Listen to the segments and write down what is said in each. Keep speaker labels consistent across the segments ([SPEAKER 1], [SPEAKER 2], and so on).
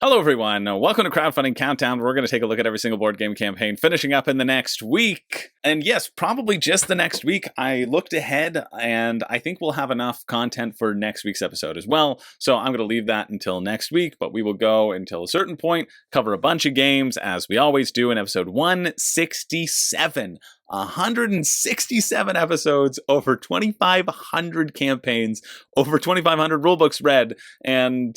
[SPEAKER 1] Hello everyone, welcome to Crowdfunding Countdown. We're going to take a look at every single board game campaign finishing up in the next week. And yes, probably just the next week. I looked ahead and I think we'll have enough content for next week's episode as well. So I'm going to leave that until next week, but we will go until a certain point, cover a bunch of games as we always do in episode 167. 167 episodes, over 2,500 campaigns, over 2,500 rulebooks read, and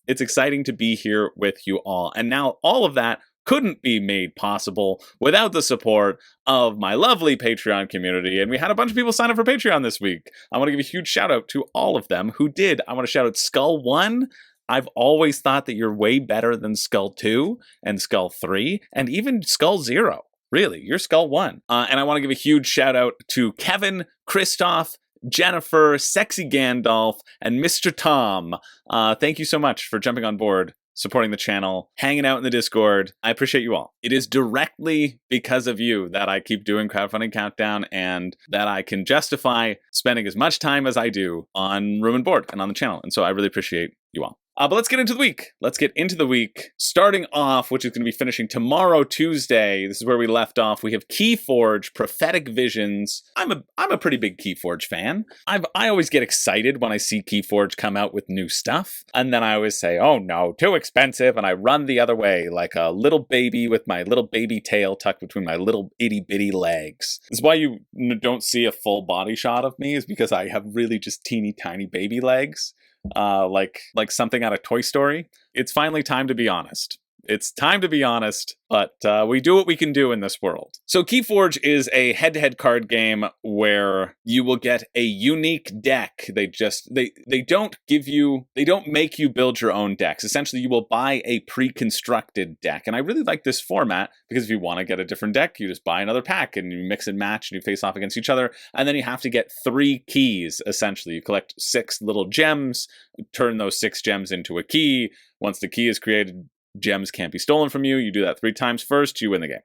[SPEAKER 1] it's exciting to be here with you all. And now all of that couldn't be made possible without the support of my lovely Patreon community. And we had a bunch of people sign up for Patreon this week. I want to give a huge shout out to all of them who did. I want to shout out Skull 1. I've always thought that you're way better than Skull 2 and Skull 3 and even Skull 0. Really, you're Skull 1. And I want to give a huge shout out to Kevin, Christoph, Jennifer, Sexy Gandalf, and Mr. Tom. Thank you so much for jumping on board, supporting the channel, hanging out in the Discord. I appreciate you all. It is directly because of you that I keep doing Crowdfunding Countdown and that I can justify spending as much time as I do on Room and Board and on the channel. And so I really appreciate you all. But let's get into the week. Let's get into the week. Starting off, which is going to be finishing tomorrow, Tuesday. This is where we left off. We have KeyForge, Prophetic Visions. I'm a pretty big KeyForge fan. I always get excited when I see KeyForge come out with new stuff. And then I always say, oh no, too expensive. And I run the other way like a little baby with my little baby tail tucked between my little itty bitty legs. This is why you don't see a full body shot of me, is because I have really just teeny tiny baby legs. Like something out of Toy Story. It's finally time to be honest. It's time to be honest, but we do what we can do in this world. So KeyForge is a head-to-head card game where you will get a unique deck. They don't make you build your own decks. Essentially, you will buy a pre-constructed deck. And I really like this format because if you want to get a different deck, you just buy another pack and you mix and match and you face off against each other. And then you have to get 3 keys, essentially. You collect 6 little gems, turn those 6 gems into a key. Once the key is created, gems can't be stolen from you. You do that 3 times first, you win the game.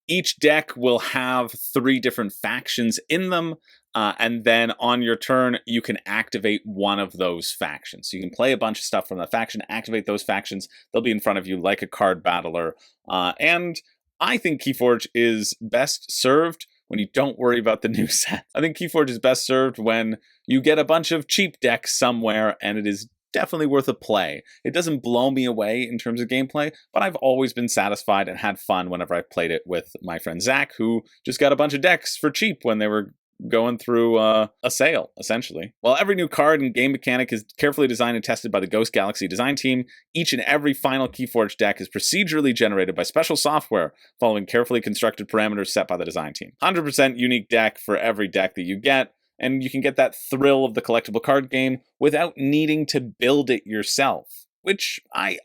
[SPEAKER 1] Each deck will have 3 different factions in them, and then on your turn, you can activate one of those factions. So you can play a bunch of stuff from that faction, activate those factions. They'll be in front of you like a card battler. And I think KeyForge is best served when you don't worry about the new set. I think KeyForge is best served when you get a bunch of cheap decks somewhere and it is definitely worth a play. It doesn't blow me away in terms of gameplay, but I've always been satisfied and had fun whenever I've played it with my friend Zach, who just got a bunch of decks for cheap when they were going through a sale, essentially. While every new card and game mechanic is carefully designed and tested by the Ghost Galaxy design team, each and every final KeyForge deck is procedurally generated by special software following carefully constructed parameters set by the design team. 100% unique deck for every deck that you get. And you can get that thrill of the collectible card game without needing to build it yourself, which I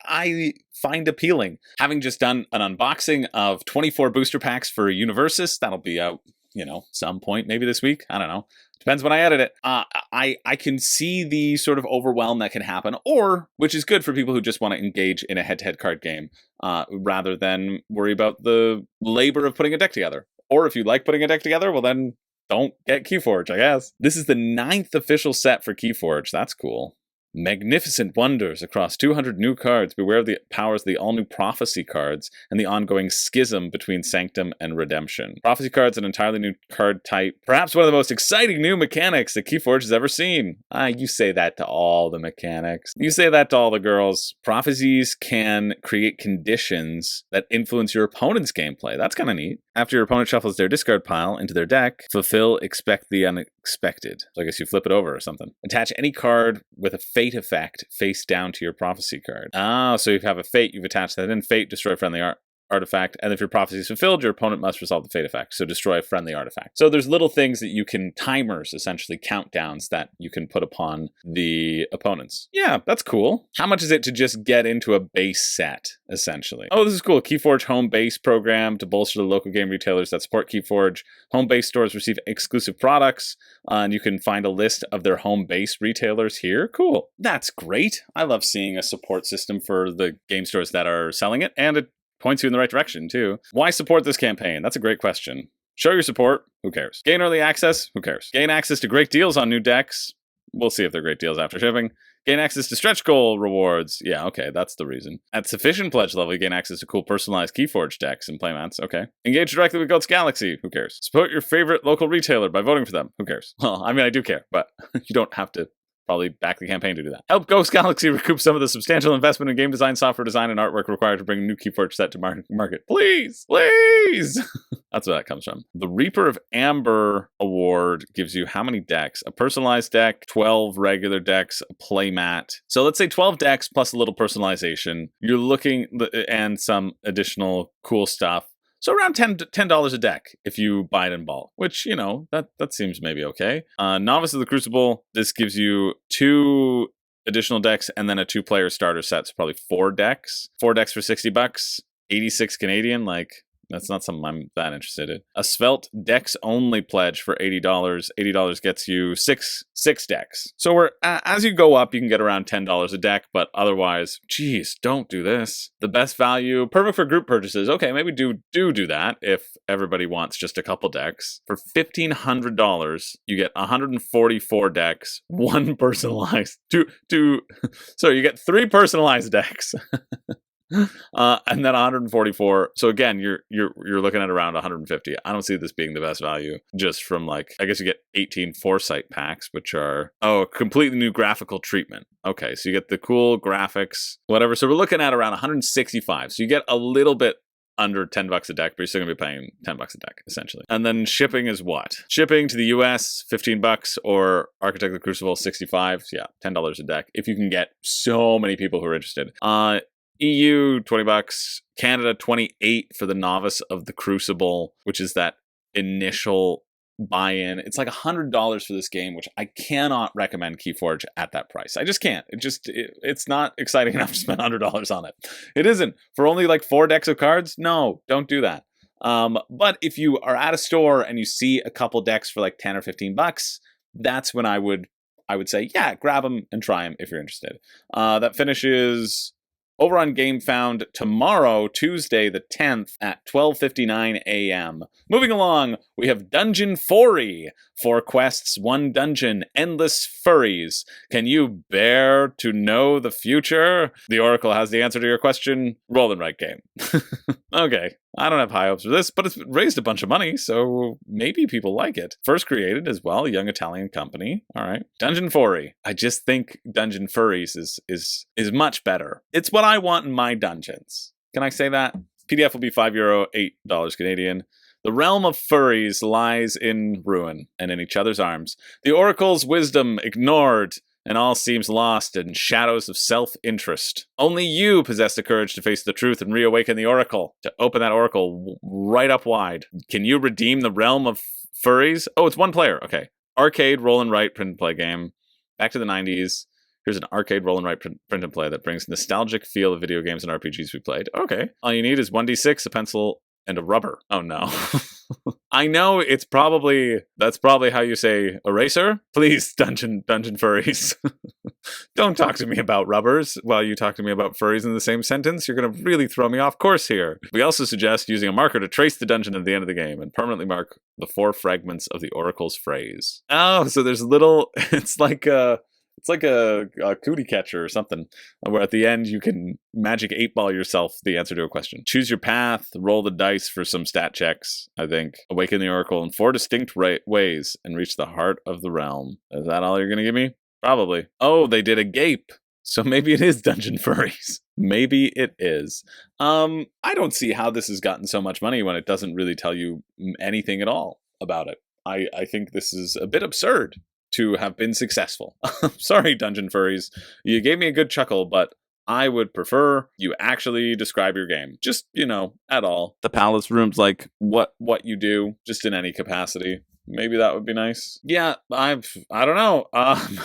[SPEAKER 1] find appealing. Having just done an unboxing of 24 booster packs for Universus, that'll be out, some point, maybe this week. I don't know. Depends when I edit it. I can see the sort of overwhelm that can happen, or, which is good for people who just want to engage in a head-to-head card game, rather than worry about the labor of putting a deck together. Or if you like putting a deck together, well then, don't get KeyForge, I guess. This is the 9th official set for KeyForge. That's cool. Magnificent wonders across 200 new cards. Beware of the powers of the all-new Prophecy cards and the ongoing schism between Sanctum and Redemption. Prophecy cards, an entirely new card type. Perhaps one of the most exciting new mechanics that KeyForge has ever seen. You say that to all the mechanics. You say that to all the girls. Prophecies can create conditions that influence your opponent's gameplay. That's kind of neat. After your opponent shuffles their discard pile into their deck, fulfill expect the unexpected. So I guess you flip it over or something. Attach any card with a fate effect face down to your prophecy card. So you have a fate, you've attached that in. Fate, destroy friendly artifact, and if your prophecy is fulfilled, your opponent must resolve the fate effect, so destroy a friendly artifact. So there's little things that you can, timers, essentially, countdowns that you can put upon the opponents. Yeah, that's cool. How much is it to just get into a base set, essentially? Oh, this is cool. KeyForge Home Base program to bolster the local game retailers that support KeyForge. Home base stores receive exclusive products, and you can find a list of their home base retailers here. Cool. That's great. I love seeing a support system for the game stores that are selling it, and it points you in the right direction, too. Why support this campaign? That's a great question. Show your support. Who cares? Gain early access. Who cares? Gain access to great deals on new decks. We'll see if they're great deals after shipping. Gain access to stretch goal rewards. Yeah, okay, that's the reason. At sufficient pledge level, you gain access to cool personalized KeyForge decks and playmats. Okay. Engage directly with Goats Galaxy. Who cares? Support your favorite local retailer by voting for them. Who cares? Well, I mean, I do care, but you don't have to probably back the campaign to do that. Help Ghost Galaxy recoup some of the substantial investment in game design, software design, and artwork required to bring a new KeyForge set to market. Please! Please! That's where that comes from. The Reaper of Amber award gives you how many decks? A personalized deck, 12 regular decks, a playmat. So let's say 12 decks plus a little personalization. You're looking, and some additional cool stuff. So around $10 a deck if you buy it in bulk, which, you know, that seems maybe okay. Novice of the Crucible, this gives you 2 additional decks and then a 2-player starter set. So probably 4 decks. 4 decks for $60, 86 Canadian, like... That's not something I'm that interested in. A Svelte decks only pledge for $80. $80 gets you six decks. So we're as you go up, you can get around $10 a deck, but otherwise, geez, don't do this. The best value, perfect for group purchases. Okay, maybe do that if everybody wants just a couple decks. For $1,500, you get 144 decks, 1 personalized, you get 3 personalized decks. And then 144. So again, you're looking at around 150. I don't see this being the best value just from like, I guess you get 18 Foresight packs, which are, completely new graphical treatment. Okay, so you get the cool graphics, whatever. So we're looking at around 165. So you get a little bit under $10 a deck, but you're still gonna be paying $10 a deck essentially. And then shipping is what? Shipping to the US, $15, or Architect of the Crucible, $65. So yeah, $10 a deck if you can get so many people who are interested. EU, $20, Canada, $28 for the Novice of the Crucible, which is that initial buy-in. It's like $100 for this game, which I cannot recommend KeyForge at that price. I just can't. It's not exciting enough to spend $100 on it. It isn't. For only like 4 decks of cards? No, don't do that. But if you are at a store and you see a couple decks for like $10 or $15, that's when I would say, yeah, grab them and try them if you're interested. That finishes over on GameFound tomorrow, Tuesday the 10th at 12:59 a.m. Moving along, we have Dungeon Foury. 4 quests, 1 dungeon, endless furries. Can you bear to know the future? The Oracle has the answer to your question. Roll and write game. Okay, I don't have high hopes for this, but it's raised a bunch of money, so maybe people like it. First created as well, young Italian company. All right, Dungeon Foury. I just think Dungeon Furries is much better. It's what I want in my dungeons. Can I say that? PDF will be €5, $8 Canadian. The realm of furries lies in ruin and in each other's arms. The Oracle's wisdom ignored, and all seems lost in shadows of self-interest. Only you possess the courage to face the truth and reawaken the Oracle, to open that Oracle right up wide. Can you redeem the realm of furries? Oh, it's 1 player. Okay. Arcade, roll and write, print and play game. Back to the 90s. Here's an arcade roll and write print and play that brings nostalgic feel of video games and RPGs we played. Okay. All you need is 1d6, a pencil, and a rubber. Oh no. I know that's probably how you say eraser. Please, dungeon furries. Don't talk to me about rubbers while you talk to me about furries in the same sentence. You're going to really throw me off course here. We also suggest using a marker to trace the dungeon at the end of the game and permanently mark the 4 fragments of the Oracle's phrase. Oh, so there's it's like a cootie catcher or something, where at the end you can magic 8-ball yourself the answer to a question. Choose your path, roll the dice for some stat checks, I think. Awaken the Oracle in 4 distinct ways and reach the heart of the realm. Is that all you're going to give me? Probably. Oh, they did a gape. So maybe it is Dungeon Furries. Maybe it is. I don't see how this has gotten so much money when it doesn't really tell you anything at all about it. I think this is a bit absurd to have been successful. Sorry, Dungeon Furries. You gave me a good chuckle, but I would prefer you actually describe your game. Just, at all. The Palace Room's like what you do, just in any capacity. Maybe that would be nice. Yeah, I don't know.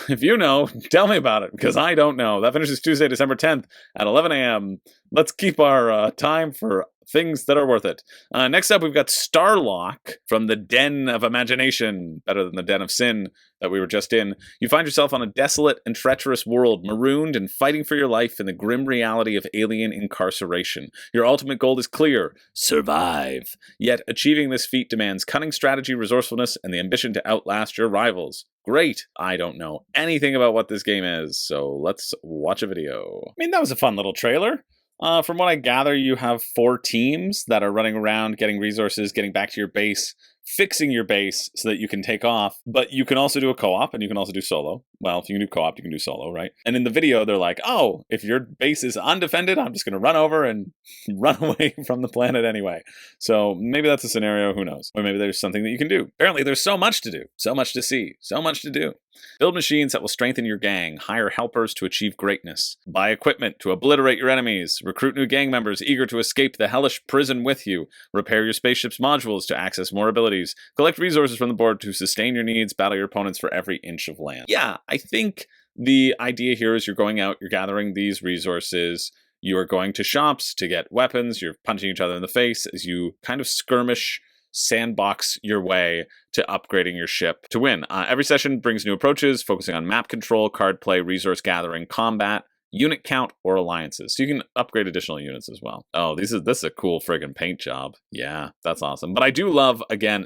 [SPEAKER 1] If you know, tell me about it, because I don't know. That finishes Tuesday, December 10th at 11 a.m. Let's keep our time for things that are worth it. Next up, we've got Starlock from the Den of Imagination, better than the Den of Sin that we were just in. You find yourself on a desolate and treacherous world, marooned and fighting for your life in the grim reality of alien incarceration. Your ultimate goal is clear: survive. Yet, achieving this feat demands cunning strategy, resourcefulness, and the ambition to outlast your rivals. Great. I don't know anything about what this game is, so let's watch a video. I mean, that was a fun little trailer. From what I gather, you have 4 teams that are running around, getting resources, getting back to your base, fixing your base so that you can take off. But you can also do a co-op, and you can also do solo. Well, if you can do co-op, you can do solo, right? And in the video, they're like, oh, if your base is undefended, I'm just going to run over and run away from the planet anyway. So maybe that's a scenario, who knows? Or maybe there's something that you can do. Apparently, there's so much to do, so much to see, so much to do. Build machines that will strengthen your gang, hire helpers to achieve greatness, buy equipment to obliterate your enemies, recruit new gang members eager to escape the hellish prison with you, repair your spaceship's modules to access more abilities, collect resources from the board to sustain your needs, battle your opponents for every inch of land. Yeah, I think the idea here is you're going out, you're gathering these resources, you are going to shops to get weapons, you're punching each other in the face as you kind of skirmish, sandbox your way to upgrading your ship to win. Every session brings new approaches, focusing on map control, card play, resource gathering, combat, unit count, or alliances. So you can upgrade additional units as well. Oh, this is a cool friggin' paint job. Yeah, that's awesome. But I do love, again,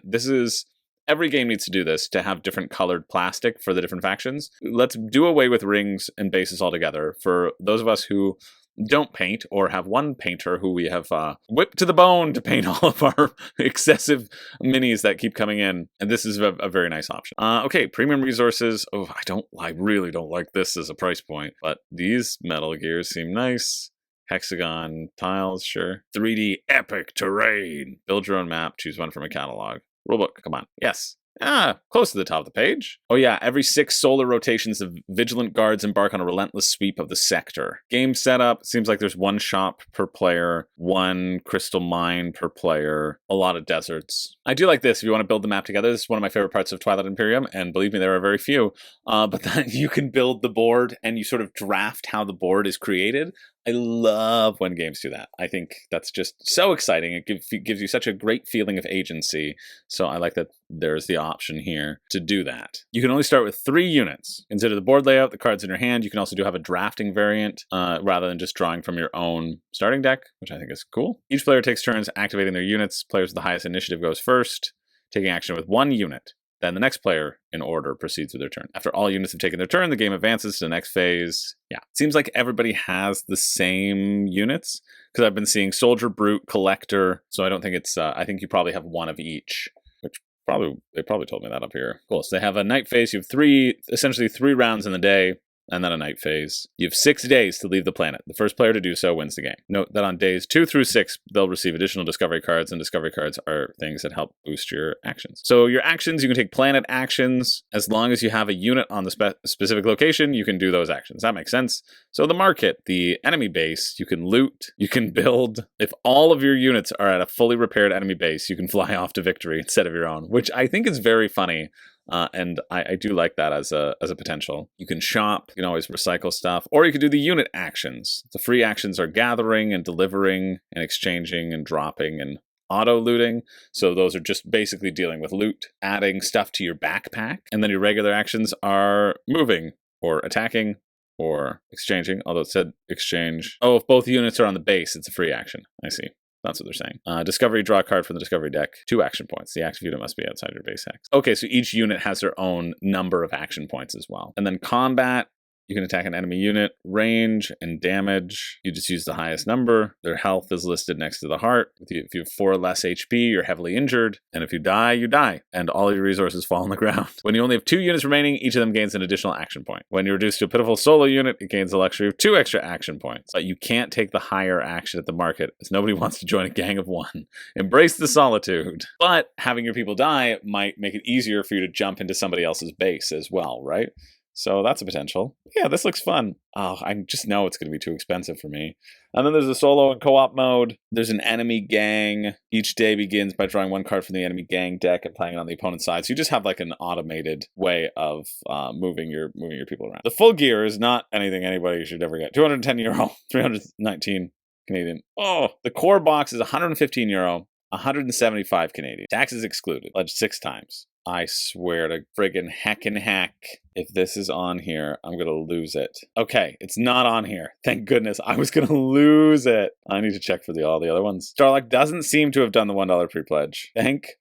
[SPEAKER 1] every game needs to do this, to have different colored plastic for the different factions. Let's do away with rings and bases altogether. For those of us who don't paint, or have one painter who we have whipped to the bone to paint all of our excessive minis that keep coming in, and this is a very nice option. Okay, premium resources. Oh, I really don't like this as a price point, but these metal gears seem nice. Hexagon tiles, sure. 3D epic terrain. Build your own map, choose one from a catalog. Rulebook, come on. Yes. Close to the top of the page. Oh yeah, every 6 solar rotations of vigilant guards embark on a relentless sweep of the sector. Game setup, seems like there's 1 shop per player, 1 crystal mine per player, a lot of deserts. I do like this, if you want to build the map together. This is one of my favorite parts of Twilight Imperium, and believe me, there are very few. But then you can build the board, and you sort of draft how the board is created. I love when games do that. I think that's just so exciting. It gives you such a great feeling of agency. So I like that there's the option here to do that. You can only start with 3 units. Consider the board layout, the cards in your hand. You can also have a drafting variant rather than just drawing from your own starting deck, which I think is cool. Each player takes turns activating their units. Players with the highest initiative goes first, taking action with 1 unit. Then the next player in order proceeds with their turn. After all units have taken their turn, the game advances to the next phase. Yeah, it seems like everybody has the same units, because I've been seeing Soldier, Brute, Collector, so I don't think it's, I think you probably have 1 of each, which they probably told me that up here. Cool, so they have a night phase. You have essentially 3 rounds in the day, and then a night phase. You have 6 days to leave the planet. The first player to do so wins the game. Note that on days 2 through 6, they'll receive additional discovery cards, and discovery cards are things that help boost your actions. So your actions, you can take planet actions. As long as you have a unit on the specific location, you can do those actions. That makes sense. So the market, the enemy base, you can loot, you can build. If all of your units are at a fully repaired enemy base, you can fly off to victory instead of your own, which I think is very funny. And I do like that as a potential. You can shop, you can always recycle stuff, or you could do the unit actions. The free actions are gathering and delivering and exchanging and dropping and auto looting. So those are just basically dealing with loot, adding stuff to your backpack. And then your regular actions are moving or attacking or exchanging, although it said exchange. Oh, if both units are on the base, it's a free action. I see. That's what they're saying. Discovery, draw a card from the discovery deck. 2 action points. The active unit must be outside your base hex. Okay, so each unit has their own number of action points as well. And then combat, you can attack an enemy unit. Range and damage, you just use the highest number. Their health is listed next to the heart. If you have 4 less HP, you're heavily injured. And if you die, you die. And all your resources fall on the ground. When you only have 2 units remaining, each of them gains an additional action point. When you're reduced to a pitiful solo unit, it gains the luxury of 2 extra action points. But you can't take the higher action at the market, as nobody wants to join a gang of 1. Embrace the solitude. But having your people die might make it easier for you to jump into somebody else's base as well, right? So that's a potential. Yeah, this looks fun. Oh, I just know it's going to be too expensive for me. And then there's a solo and co-op mode. There's an enemy gang. Each day begins by drawing 1 card from the enemy gang deck and playing it on the opponent's side. So you just have like an automated way of moving your people around. The full gear is not anything anybody should ever get. €210, 319 Canadian. Oh, the core box is 115 euro, 175 Canadian. Taxes excluded. Pledged 6 times. I swear to friggin' heckin' heck. If this is on here, I'm gonna lose it. Okay, it's not on here. Thank goodness. I was gonna lose it. I need to check for all the other ones. Starlock doesn't seem to have done the $1 pre-pledge. Thank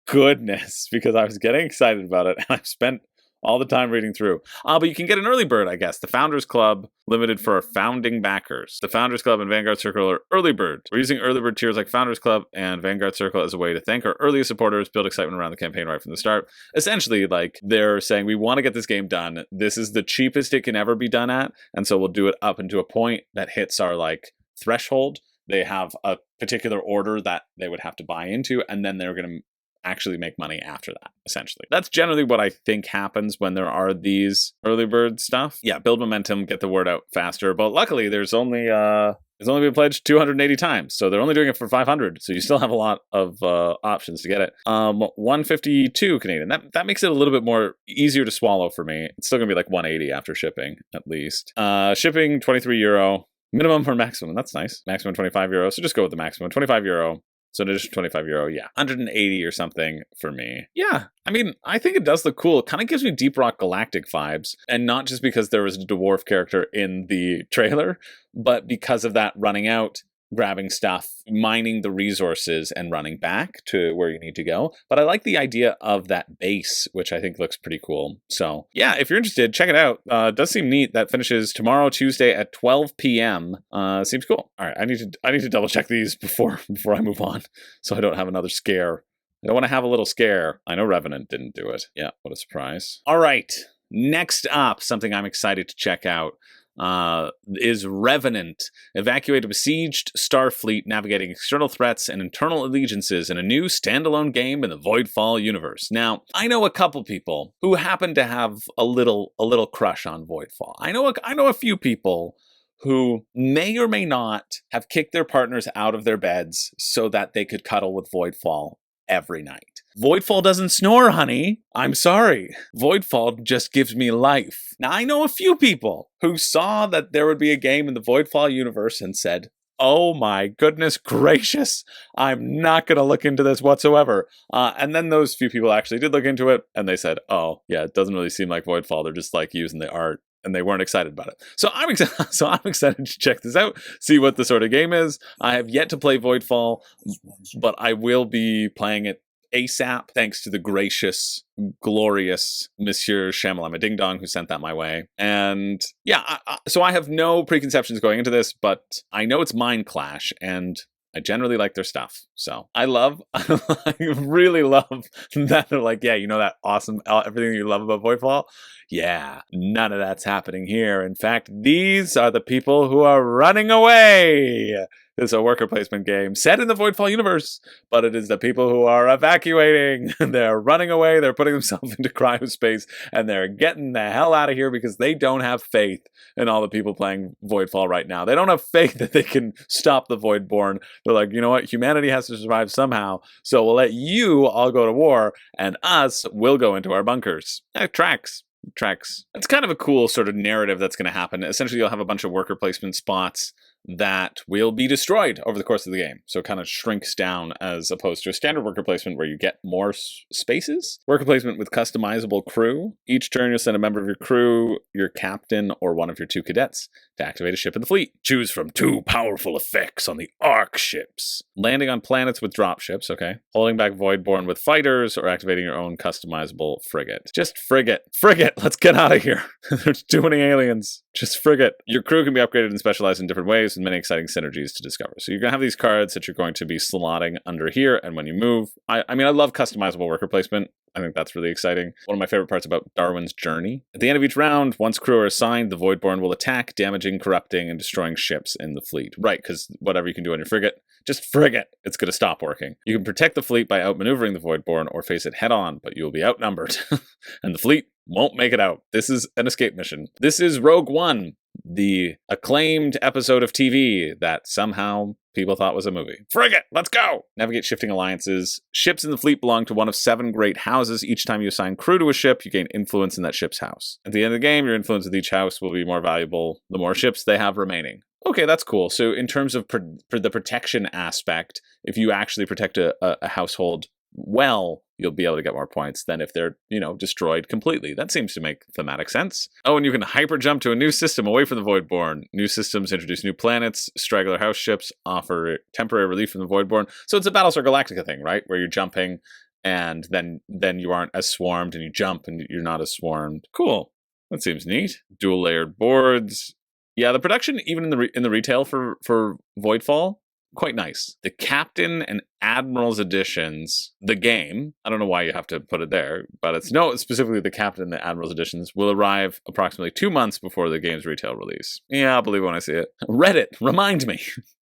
[SPEAKER 1] goodness, because I was getting excited about it, and I've spent all the time reading through. But you can get an early bird, I guess. The Founders Club, limited for founding backers. The Founders Club and Vanguard Circle are early birds. We're using early bird tiers like Founders Club and Vanguard Circle as a way to thank our earliest supporters, build excitement around the campaign right from the start. Essentially, like, they're saying, we want to get this game done. This is the cheapest it can ever be done at, and so we'll do it up into a point that hits our, like, threshold. They have a particular order that they would have to buy into, and then they're going to actually make money after that, essentially. That's generally what I think happens when there are these early bird stuff. Yeah, build momentum, get the word out faster. But luckily, there's only been pledged 280 times, so they're only doing it for 500. So you still have a lot of options to get it. 152 Canadian. That makes it a little bit more easier to swallow for me. It's still gonna be like 180 after shipping, at least. Shipping 23 euro. Minimum or maximum? That's nice. Maximum 25 euro. So just go with the maximum 25 euro. So an additional 25 euro, yeah. 180 or something for me. Yeah, I mean, I think it does look cool. It kind of gives me Deep Rock Galactic vibes. And not just because there was a dwarf character in the trailer, but because of that running out, grabbing stuff, mining the resources, and running back to where you need to go. But I like the idea of that base, which I think looks pretty cool. So yeah, if you're interested, check it out. It does seem neat. That finishes tomorrow, Tuesday at 12 p.m. Seems cool. All right, I need to double check these before I move on, so I don't have another scare. I don't want to have a little scare. I know Revenant didn't do it. Yeah, what a surprise. All right, next up, something I'm excited to check out. Is Revenant. Evacuate a besieged Starfleet navigating external threats and internal allegiances in a new standalone game in the Voidfall universe. Now, I know a couple people who happen to have a little crush on Voidfall. I know a few people who may or may not have kicked their partners out of their beds so that they could cuddle with Voidfall every night. Voidfall doesn't snore, honey. I'm sorry. Voidfall just gives me life. Now, I know a few people who saw that there would be a game in the Voidfall universe and said, oh my goodness gracious, I'm not going to look into this whatsoever. And then those few people actually did look into it, and they said, oh, yeah, it doesn't really seem like Voidfall. They're just like using the art, and they weren't excited about it. So I'm excited to check this out, see what the sort of game is. I have yet to play Voidfall, but I will be playing it ASAP, thanks to the gracious, glorious Monsieur Shamalama Ding Dong who sent that my way. And yeah, so I have no preconceptions going into this, but I know it's Mind Clash, and I generally like their stuff. So I really love that they're like, yeah, you know that awesome, everything you love about Voidfall? Yeah, none of that's happening here. In fact, these are the people who are running away. It's a worker placement game set in the Voidfall universe, but it is the people who are evacuating. They're running away, they're putting themselves into cryospace, and they're getting the hell out of here because they don't have faith in all the people playing Voidfall right now. They don't have faith that they can stop the Voidborn. They're like, you know what, humanity has to survive somehow, so we'll let you all go to war, and us will go into our bunkers. Tracks. It's kind of a cool sort of narrative that's going to happen. Essentially, you'll have a bunch of worker placement spots that will be destroyed over the course of the game. So it kind of shrinks down as opposed to a standard worker placement where you get more spaces. Worker placement with customizable crew. Each turn you'll send a member of your crew, your captain, or one of your 2 cadets to activate a ship in the fleet. Choose from 2 powerful effects on the Arc ships. Landing on planets with drop ships, okay. Holding back Voidborn with fighters, or activating your own customizable frigate. Just frigate. Let's get out of here. There's too many aliens. Just frigate. Your crew can be upgraded and specialized in different ways, and many exciting synergies to discover. So you're going to have these cards that you're going to be slotting under here, and when you move, I mean, I love customizable worker placement. I think that's really exciting. One of my favorite parts about Darwin's Journey. At the end of each round, once crew are assigned, the Voidborn will attack, damaging, corrupting, and destroying ships in the fleet. Right, because whatever you can do on your frigate, just frigate, it's going to stop working. You can protect the fleet by outmaneuvering the Voidborn or face it head on, but you will be outnumbered. And the fleet won't make it out. This is an escape mission. This is Rogue One, the acclaimed episode of TV that somehow people thought was a movie. Frigate, let's go! Navigate shifting alliances. Ships in the fleet belong to one of 7 great houses. Each time you assign crew to a ship, you gain influence in that ship's house. At the end of the game, your influence with each house will be more valuable the more ships they have remaining. Okay, that's cool. So in terms of for the protection aspect, if you actually protect a household well, you'll be able to get more points than if they're, destroyed completely. That seems to make thematic sense. Oh, and you can hyper jump to a new system away from the Voidborn. New systems introduce new planets. Straggler house ships offer temporary relief from the Voidborn. So it's a Battlestar Galactica thing, right? Where you're jumping and then you aren't as swarmed, and you jump and you're not as swarmed. Cool. That seems neat. Dual layered boards. Yeah, the production, even in the retail for Voidfall, quite nice. The Captain and Admiral's editions, the game, I don't know why you have to put it there, but it's specifically the Captain and the Admiral's editions will arrive approximately 2 months before the game's retail release. Yeah, I'll believe it when I see it. Reddit, remind me.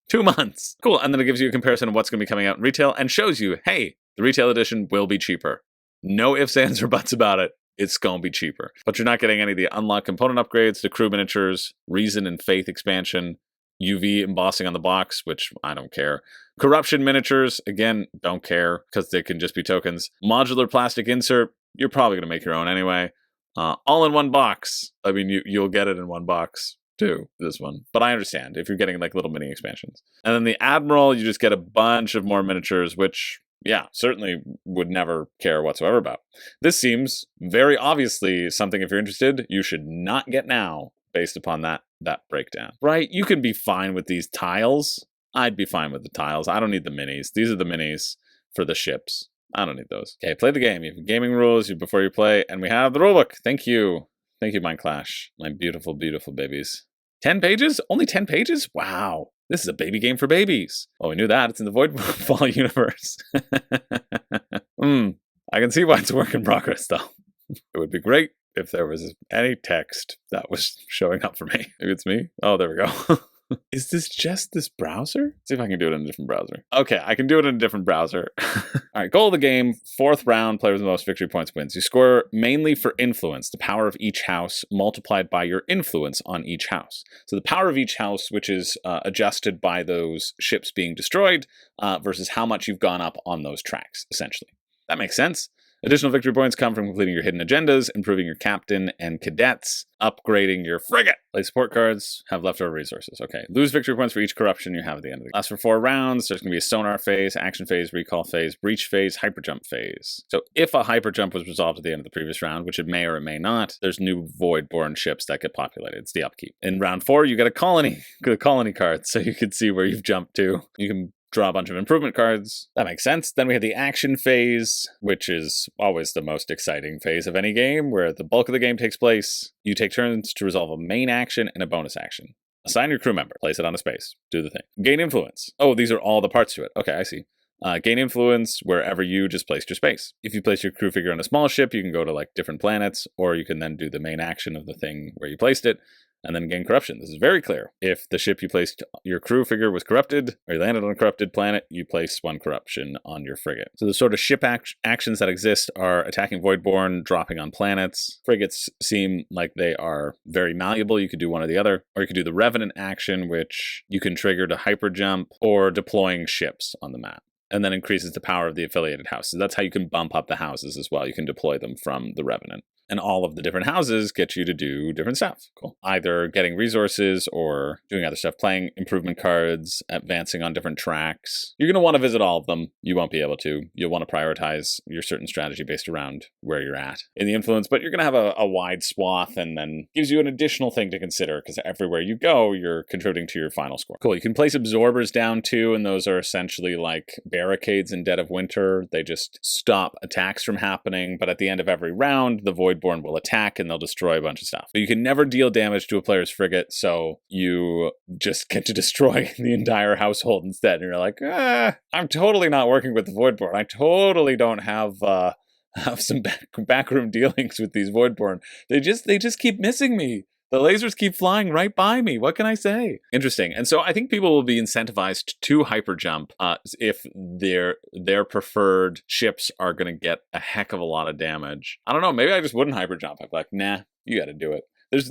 [SPEAKER 1] 2 months. Cool, and then it gives you a comparison of what's going to be coming out in retail and shows you, hey, the retail edition will be cheaper. No ifs, ands, or buts about it. It's going to be cheaper. But you're not getting any of the unlocked component upgrades, the crew miniatures, Reason and Faith expansion, UV embossing on the box, which I don't care. Corruption miniatures, again, don't care, because they can just be tokens. Modular plastic insert, you're probably going to make your own anyway. All in one box. I mean, you'll get it in one box, too, this one. But I understand, if you're getting like little mini expansions. And then the Admiral, you just get a bunch of more miniatures, which... yeah, certainly would never care whatsoever about. This seems very obviously something, if you're interested, you should not get now based upon that breakdown. Right? You can be fine with these tiles. I'd be fine with the tiles. I don't need the minis. These are the minis for the ships. I don't need those. Okay, play the game. You have gaming rules before you play, and we have the rulebook. Thank you. Thank you, Mind Clash. My beautiful, beautiful babies. 10 pages? Only 10 pages? Wow. This is a baby game for babies. Oh, we knew that. It's in the Voidfall universe. I can see why it's a work in progress, though. It would be great if there was any text that was showing up for me. Maybe it's me. Oh, there we go. Is this just this browser? Let's see if I can do it in a different browser. Okay, I can do it in a different browser. All right, goal of the game, 4th round, player with the most victory points wins. You score mainly for influence, the power of each house multiplied by your influence on each house. So the power of each house, which is adjusted by those ships being destroyed versus how much you've gone up on those tracks, essentially. That makes sense. Additional victory points come from completing your hidden agendas, improving your captain and cadets, upgrading your frigate. Play support cards, have leftover resources. Okay, lose victory points for each corruption you have at the end of the game. Lasts for 4 rounds. There's going to be a sonar phase, action phase, recall phase, breach phase, hyperjump phase. So if a hyperjump was resolved at the end of the previous round, which it may or it may not, there's new Voidborn ships that get populated. It's the upkeep. In round 4, you get a colony card, so you can see where you've jumped to. You can draw a bunch of improvement cards. That makes sense. Then we have the action phase, which is always the most exciting phase of any game, where the bulk of the game takes place. You take turns to resolve a main action and a bonus action. Assign your crew member. Place it on a space. Do the thing. Gain influence. Oh, these are all the parts to it. Okay, I see. Gain influence wherever you just placed your space. If you place your crew figure on a small ship, you can go to like different planets, or you can then do the main action of the thing where you placed it, and then gain corruption. This is very clear. If the ship you placed your crew figure was corrupted, or you landed on a corrupted planet, you place 1 corruption on your frigate. So the sort of ship actions that exist are attacking Voidborn, dropping on planets. Frigates seem like they are very malleable. You could do one or the other. Or you could do the Revenant action, which you can trigger to hyperjump, or deploying ships on the map. And then increases the power of the affiliated houses. That's how you can bump up the houses as well. You can deploy them from the Revenant. And all of the different houses get you to do different stuff. Cool. Either getting resources or doing other stuff, playing improvement cards, advancing on different tracks. You're going to want to visit all of them. You won't be able to. You'll want to prioritize your certain strategy based around where you're at in the influence, but you're going to have a wide swath, and then gives you an additional thing to consider, because everywhere you go, you're contributing to your final score. Cool. You can place absorbers down too, and those are essentially like barricades in Dead of Winter. They just stop attacks from happening, but at the end of every round, the Voidborn will attack and they'll destroy a bunch of stuff. But you can never deal damage to a player's frigate, so you just get to destroy the entire household instead. And you're like, I'm totally not working with the Voidborn. I totally don't have some backroom dealings with these Voidborn. They just keep missing me. The lasers keep flying right by me. What can I say? Interesting. And so I think people will be incentivized to hyperjump if their preferred ships are going to get a heck of a lot of damage. I don't know. Maybe I just wouldn't hyperjump. I'd be like, nah, you got to do it.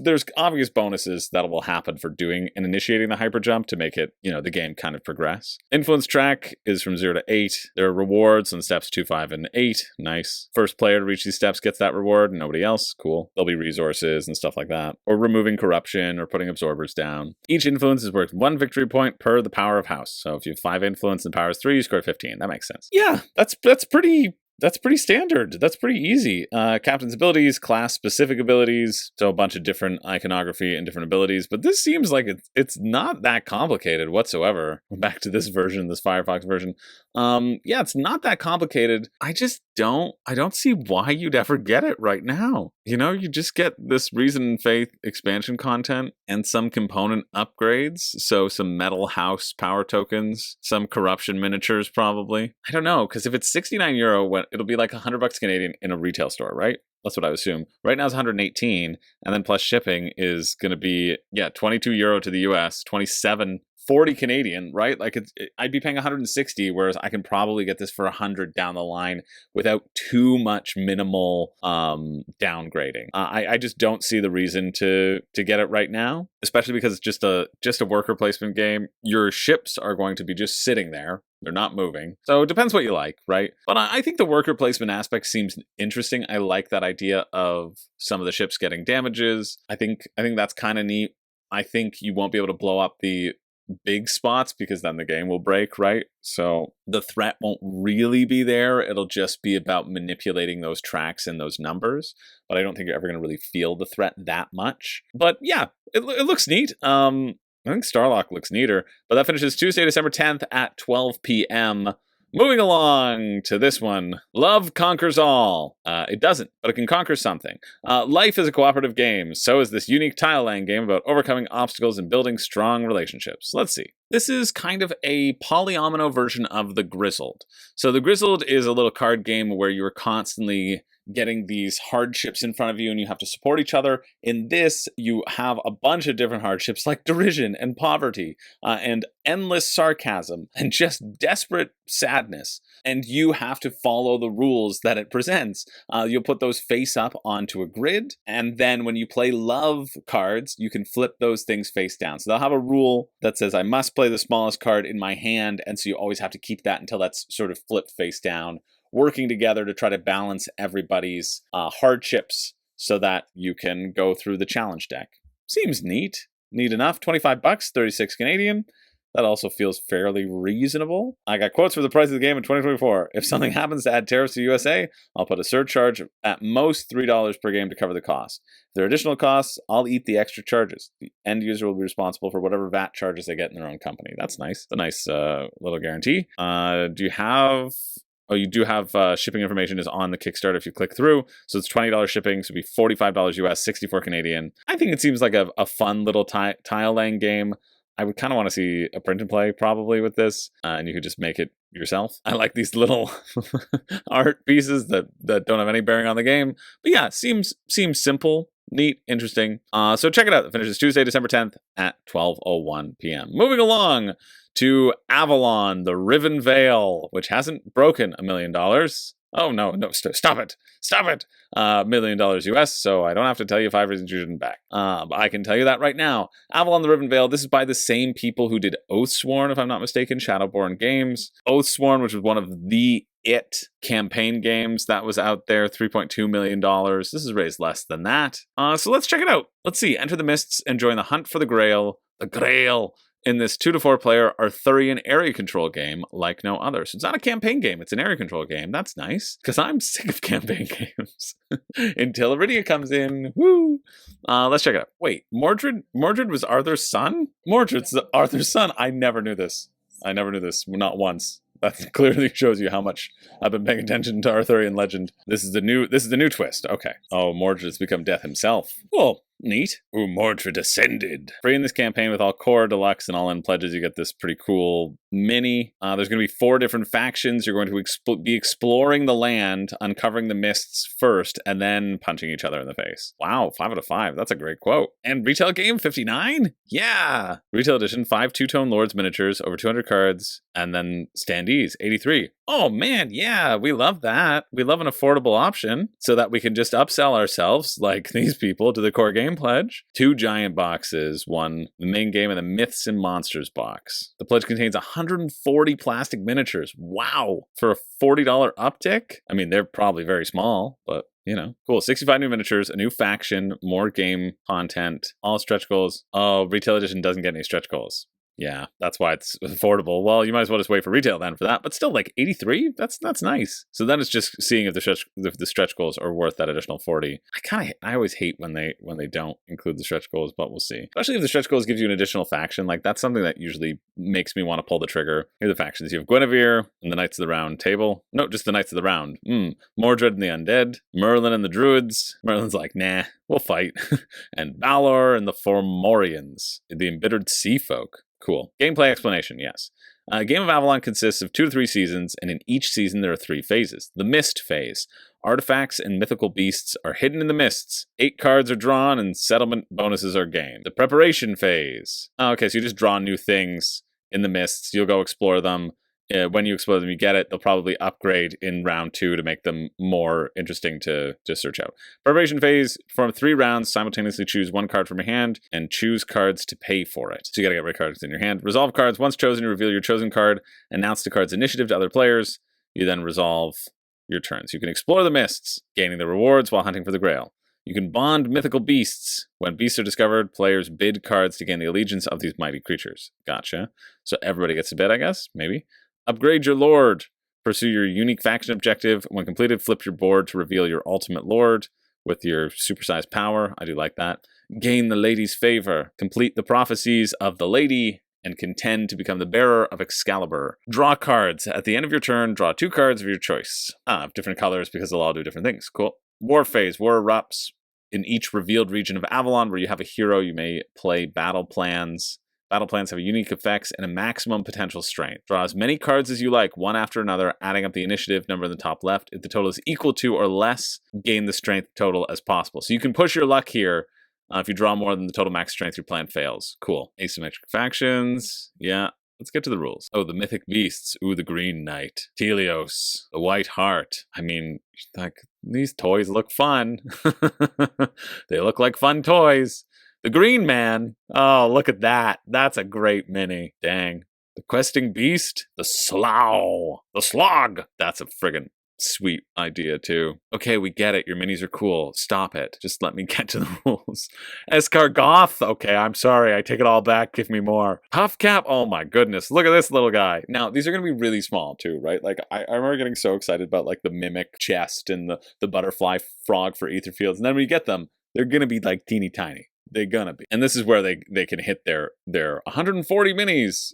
[SPEAKER 1] there's obvious bonuses that will happen for doing and initiating the hyper jump to make it, the game kind of progress. Influence track is from 0 to 8. There are rewards on steps 2, 5, and 8. Nice. First player to reach these steps gets that reward, nobody else. Cool. There'll be resources and stuff like that. Or removing corruption or putting absorbers down. Each influence is worth 1 victory point per the power of house. So if you have 5 influence and power is 3, you score 15. That makes sense. Yeah, that's pretty standard. That's pretty easy. Captain's abilities, class-specific abilities, so a bunch of different iconography and different abilities, but this seems like it's not that complicated whatsoever. Back to this version, this Firefox version. Yeah, it's not that complicated. I don't see why you'd ever get it right now. You just get this Reason and Faith expansion content and some component upgrades, so some metal house power tokens, some corruption miniatures probably. I don't know, because if it's €69, it'll be like $100 Canadian in a retail store, right? That's what I would assume. Right now it's 118, and then plus shipping is going to be, €22 to the US, 27.40 Canadian, right? Like I'd be paying 160, whereas I can probably get this for 100 down the line without too much minimal downgrading. I just don't see the reason to get it right now, especially because it's just a worker placement game. Your ships are going to be just sitting there. They're not moving. So it depends what you like, right? But I think the worker placement aspect seems interesting. I like that idea of some of the ships getting damages. I think that's kind of neat. I think you won't be able to blow up the big spots because then the game will break, right? So the threat won't really be there. It'll just be about manipulating those tracks and those numbers. But I don't think you're ever going to really feel the threat that much. But yeah, it looks neat. I think Starlock looks neater, but that finishes Tuesday, December 10th at 12 p.m. Moving along to this one. Love conquers all. It doesn't, but it can conquer something. Life is a cooperative game. So is this unique tile-laying game about overcoming obstacles and building strong relationships. Let's see. This is kind of a polyomino version of the Grizzled. So the Grizzled is a little card game where you're constantly getting these hardships in front of you and you have to support each other. In this, you have a bunch of different hardships like derision and poverty and endless sarcasm and just desperate sadness. And you have to follow the rules that it presents. You'll put those face up onto a grid. And then when you play love cards, you can flip those things face down. So they'll have a rule that says, I must play the smallest card in my hand. And so you always have to keep that until that's sort of flipped face down, working together to try to balance everybody's hardships so that you can go through the challenge deck. Seems neat. Neat enough. $25, 36 Canadian. That also feels fairly reasonable. I got quotes for the price of the game in 2024. If something happens to add tariffs to USA, I'll put a surcharge at most $3 per game to cover the cost. If there are additional costs, I'll eat the extra charges. The end user will be responsible for whatever VAT charges they get in their own company. That's nice. It's a nice little guarantee. Do you have... Oh, you do have shipping information is on the Kickstarter if you click through. So it's $20 shipping, so it'd be $45 US, 64 Canadian. I think it seems like a fun little tile laying game. I would kind of want to see a print and play probably with this, and you could just make it yourself. I like these little art pieces that don't have any bearing on the game. But yeah, seems simple, neat, interesting. So check it out. It finishes Tuesday, December 10th at 12:01 p.m. Moving along to Avalon, the Riven Veil, which hasn't broken $1 million. Oh, no, stop it. $1 million US, so I don't have to tell you 5 reasons you shouldn't back. But I can tell you that right now. Avalon, the Riven Veil, this is by the same people who did Oathsworn, if I'm not mistaken, Shadowborn Games. Oathsworn, which was one of the campaign games that was out there, $3.2 million. This is raised less than that. So let's check it out. Let's see. Enter the mists and join the hunt for the Grail. The Grail. In this 2 to 4 player Arthurian area control game like no other. So it's not a campaign game, it's an area control game. That's nice, because I'm sick of campaign games. Until Iridia comes in. Woo! Let's check it out. Wait, Mordred was Arthur's son? Mordred's Arthur's son. I never knew this. Not once. That clearly shows you how much I've been paying attention to Arthurian legend. This is the new twist. Okay. Oh, Mordred has become death himself. Cool. Neat. Ooh, Mordred ascended. Free in this campaign with all core, deluxe, and all-in pledges, you get this pretty cool mini. There's going to be 4 different factions. You're going to be exploring the land, uncovering the mists first, and then punching each other in the face. Wow, 5 out of 5. That's a great quote. And retail game, 59? Yeah! Retail edition, 5 two-tone Lords miniatures, over 200 cards, and then standees, 83. Oh man, yeah, we love that. We love an affordable option so that we can just upsell ourselves, like these people, to the core game pledge. 2 giant boxes, one the main game and the Myths and Monsters box. The pledge contains 140 plastic miniatures. Wow, for a $40 uptick? I mean, they're probably very small, but you know, cool. 65 new miniatures, a new faction, more game content, all stretch goals. Oh, retail edition doesn't get any stretch goals. Yeah, that's why it's affordable. Well, you might as well just wait for retail then for that. But still, like 83, that's nice. So then it's just seeing if the stretch goals are worth that additional 40. I always hate when they don't include the stretch goals, but we'll see. Especially if the stretch goals gives you an additional faction, like that's something that usually makes me want to pull the trigger. Here are the factions. You have Guinevere and the Knights of the Round Table. No, just the Knights of the Round. Mordred and the Undead. Merlin and the Druids. Merlin's like, nah, we'll fight. And Balor and the Fomorians, the Embittered Sea Folk. Cool. Gameplay explanation, yes. Game of Avalon consists of 2 to 3 seasons, and in each season there are 3 phases. The Mist phase. Artifacts and mythical beasts are hidden in the mists. 8 cards are drawn, and settlement bonuses are gained. The Preparation phase. Okay, so you just draw new things in the mists. You'll go explore them. When you explore them, you get it. They'll probably upgrade in round 2 to make them more interesting to search out. Preparation phase, perform 3 rounds, simultaneously choose 1 card from your hand, and choose cards to pay for it. So you gotta get rid of cards in your hand. Resolve cards. Once chosen, you reveal your chosen card, announce the card's initiative to other players. You then resolve your turns. You can explore the mists, gaining the rewards while hunting for the Grail. You can bond mythical beasts. When beasts are discovered, players bid cards to gain the allegiance of these mighty creatures. Gotcha. So everybody gets a bid, I guess? Maybe. Upgrade your lord. Pursue your unique faction objective. When completed, flip your board to reveal your ultimate lord with your supersized power. I do like that. Gain the lady's favor. Complete the prophecies of the lady and contend to become the bearer of Excalibur. Draw cards. At the end of your turn, draw 2 cards of your choice. Of different colors because they'll all do different things. Cool. War phase. War erupts. In each revealed region of Avalon where you have a hero, you may play battle plans. Battle plans have unique effects and a maximum potential strength. Draw as many cards as you like, one after another, adding up the initiative number in the top left. If the total is equal to or less, gain the strength total as possible. So you can push your luck here. If you draw more than the total max strength, your plan fails. Cool. Asymmetric factions. Yeah. Let's get to the rules. Oh, the mythic beasts. Ooh, the Green Knight. Telios. The White Hart. I mean, like, these toys look fun. They look like fun toys. The Green Man. Oh, look at that. That's a great mini. Dang. The Questing Beast. The Slough. The Slog. That's a friggin' sweet idea, too. Okay, we get it. Your minis are cool. Stop it. Just let me get to the rules. Escargoth. Okay, I'm sorry. I take it all back. Give me more. Puffcap. Oh, my goodness. Look at this little guy. Now, these are going to be really small, too, right? Like, I remember getting so excited about, like, the Mimic chest and the Butterfly Frog for Aetherfields. And then when you get them, they're going to be, like, teeny tiny. They're gonna be. And this is where they can hit their 140 minis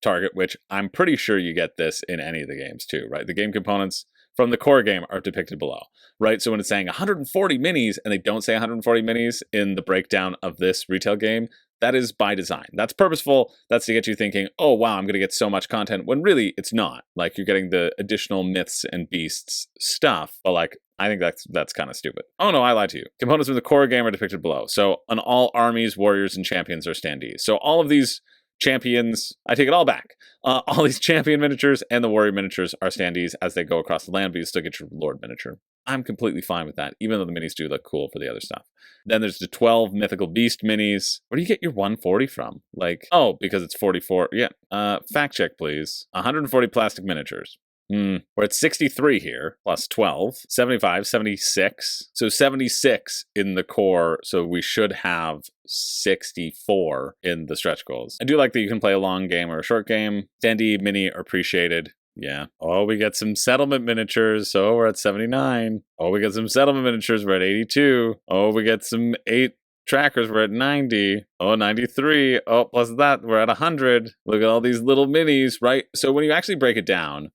[SPEAKER 1] target, which I'm pretty sure you get this in any of the games too, right? The game components from the core game are depicted below, right? So when it's saying 140 minis and they don't say 140 minis in the breakdown of this retail game, that is by design. That's purposeful. That's to get you thinking, oh, wow, I'm going to get so much content, when really it's not. Like, you're getting the additional myths and beasts stuff, but like, I think that's kind of stupid. Oh no, I lied to you. Components from the core game are depicted below. So on all armies, warriors, and champions are standees. So all of these champions, I take it all back. All these champion miniatures and the warrior miniatures are standees as they go across the land, but you still get your lord miniature. I'm completely fine with that, even though the minis do look cool for the other stuff. Then there's the 12 mythical beast minis. Where do you get your 140 from? Like, oh, because it's 44. Yeah. Fact check, please. 140 plastic miniatures. We're at 63 here, plus 12, 75, 76. So 76 in the core, so we should have 64 in the stretch goals. I do like that you can play a long game or a short game. Standee, mini are appreciated. Yeah. Oh, we get some settlement miniatures, so we're at 79. Oh, we get some settlement miniatures, we're at 82. Oh, we get some 8 trackers, we're at 90. Oh, 93. Oh, plus that, we're at 100. Look at all these little minis, right? So when you actually break it down,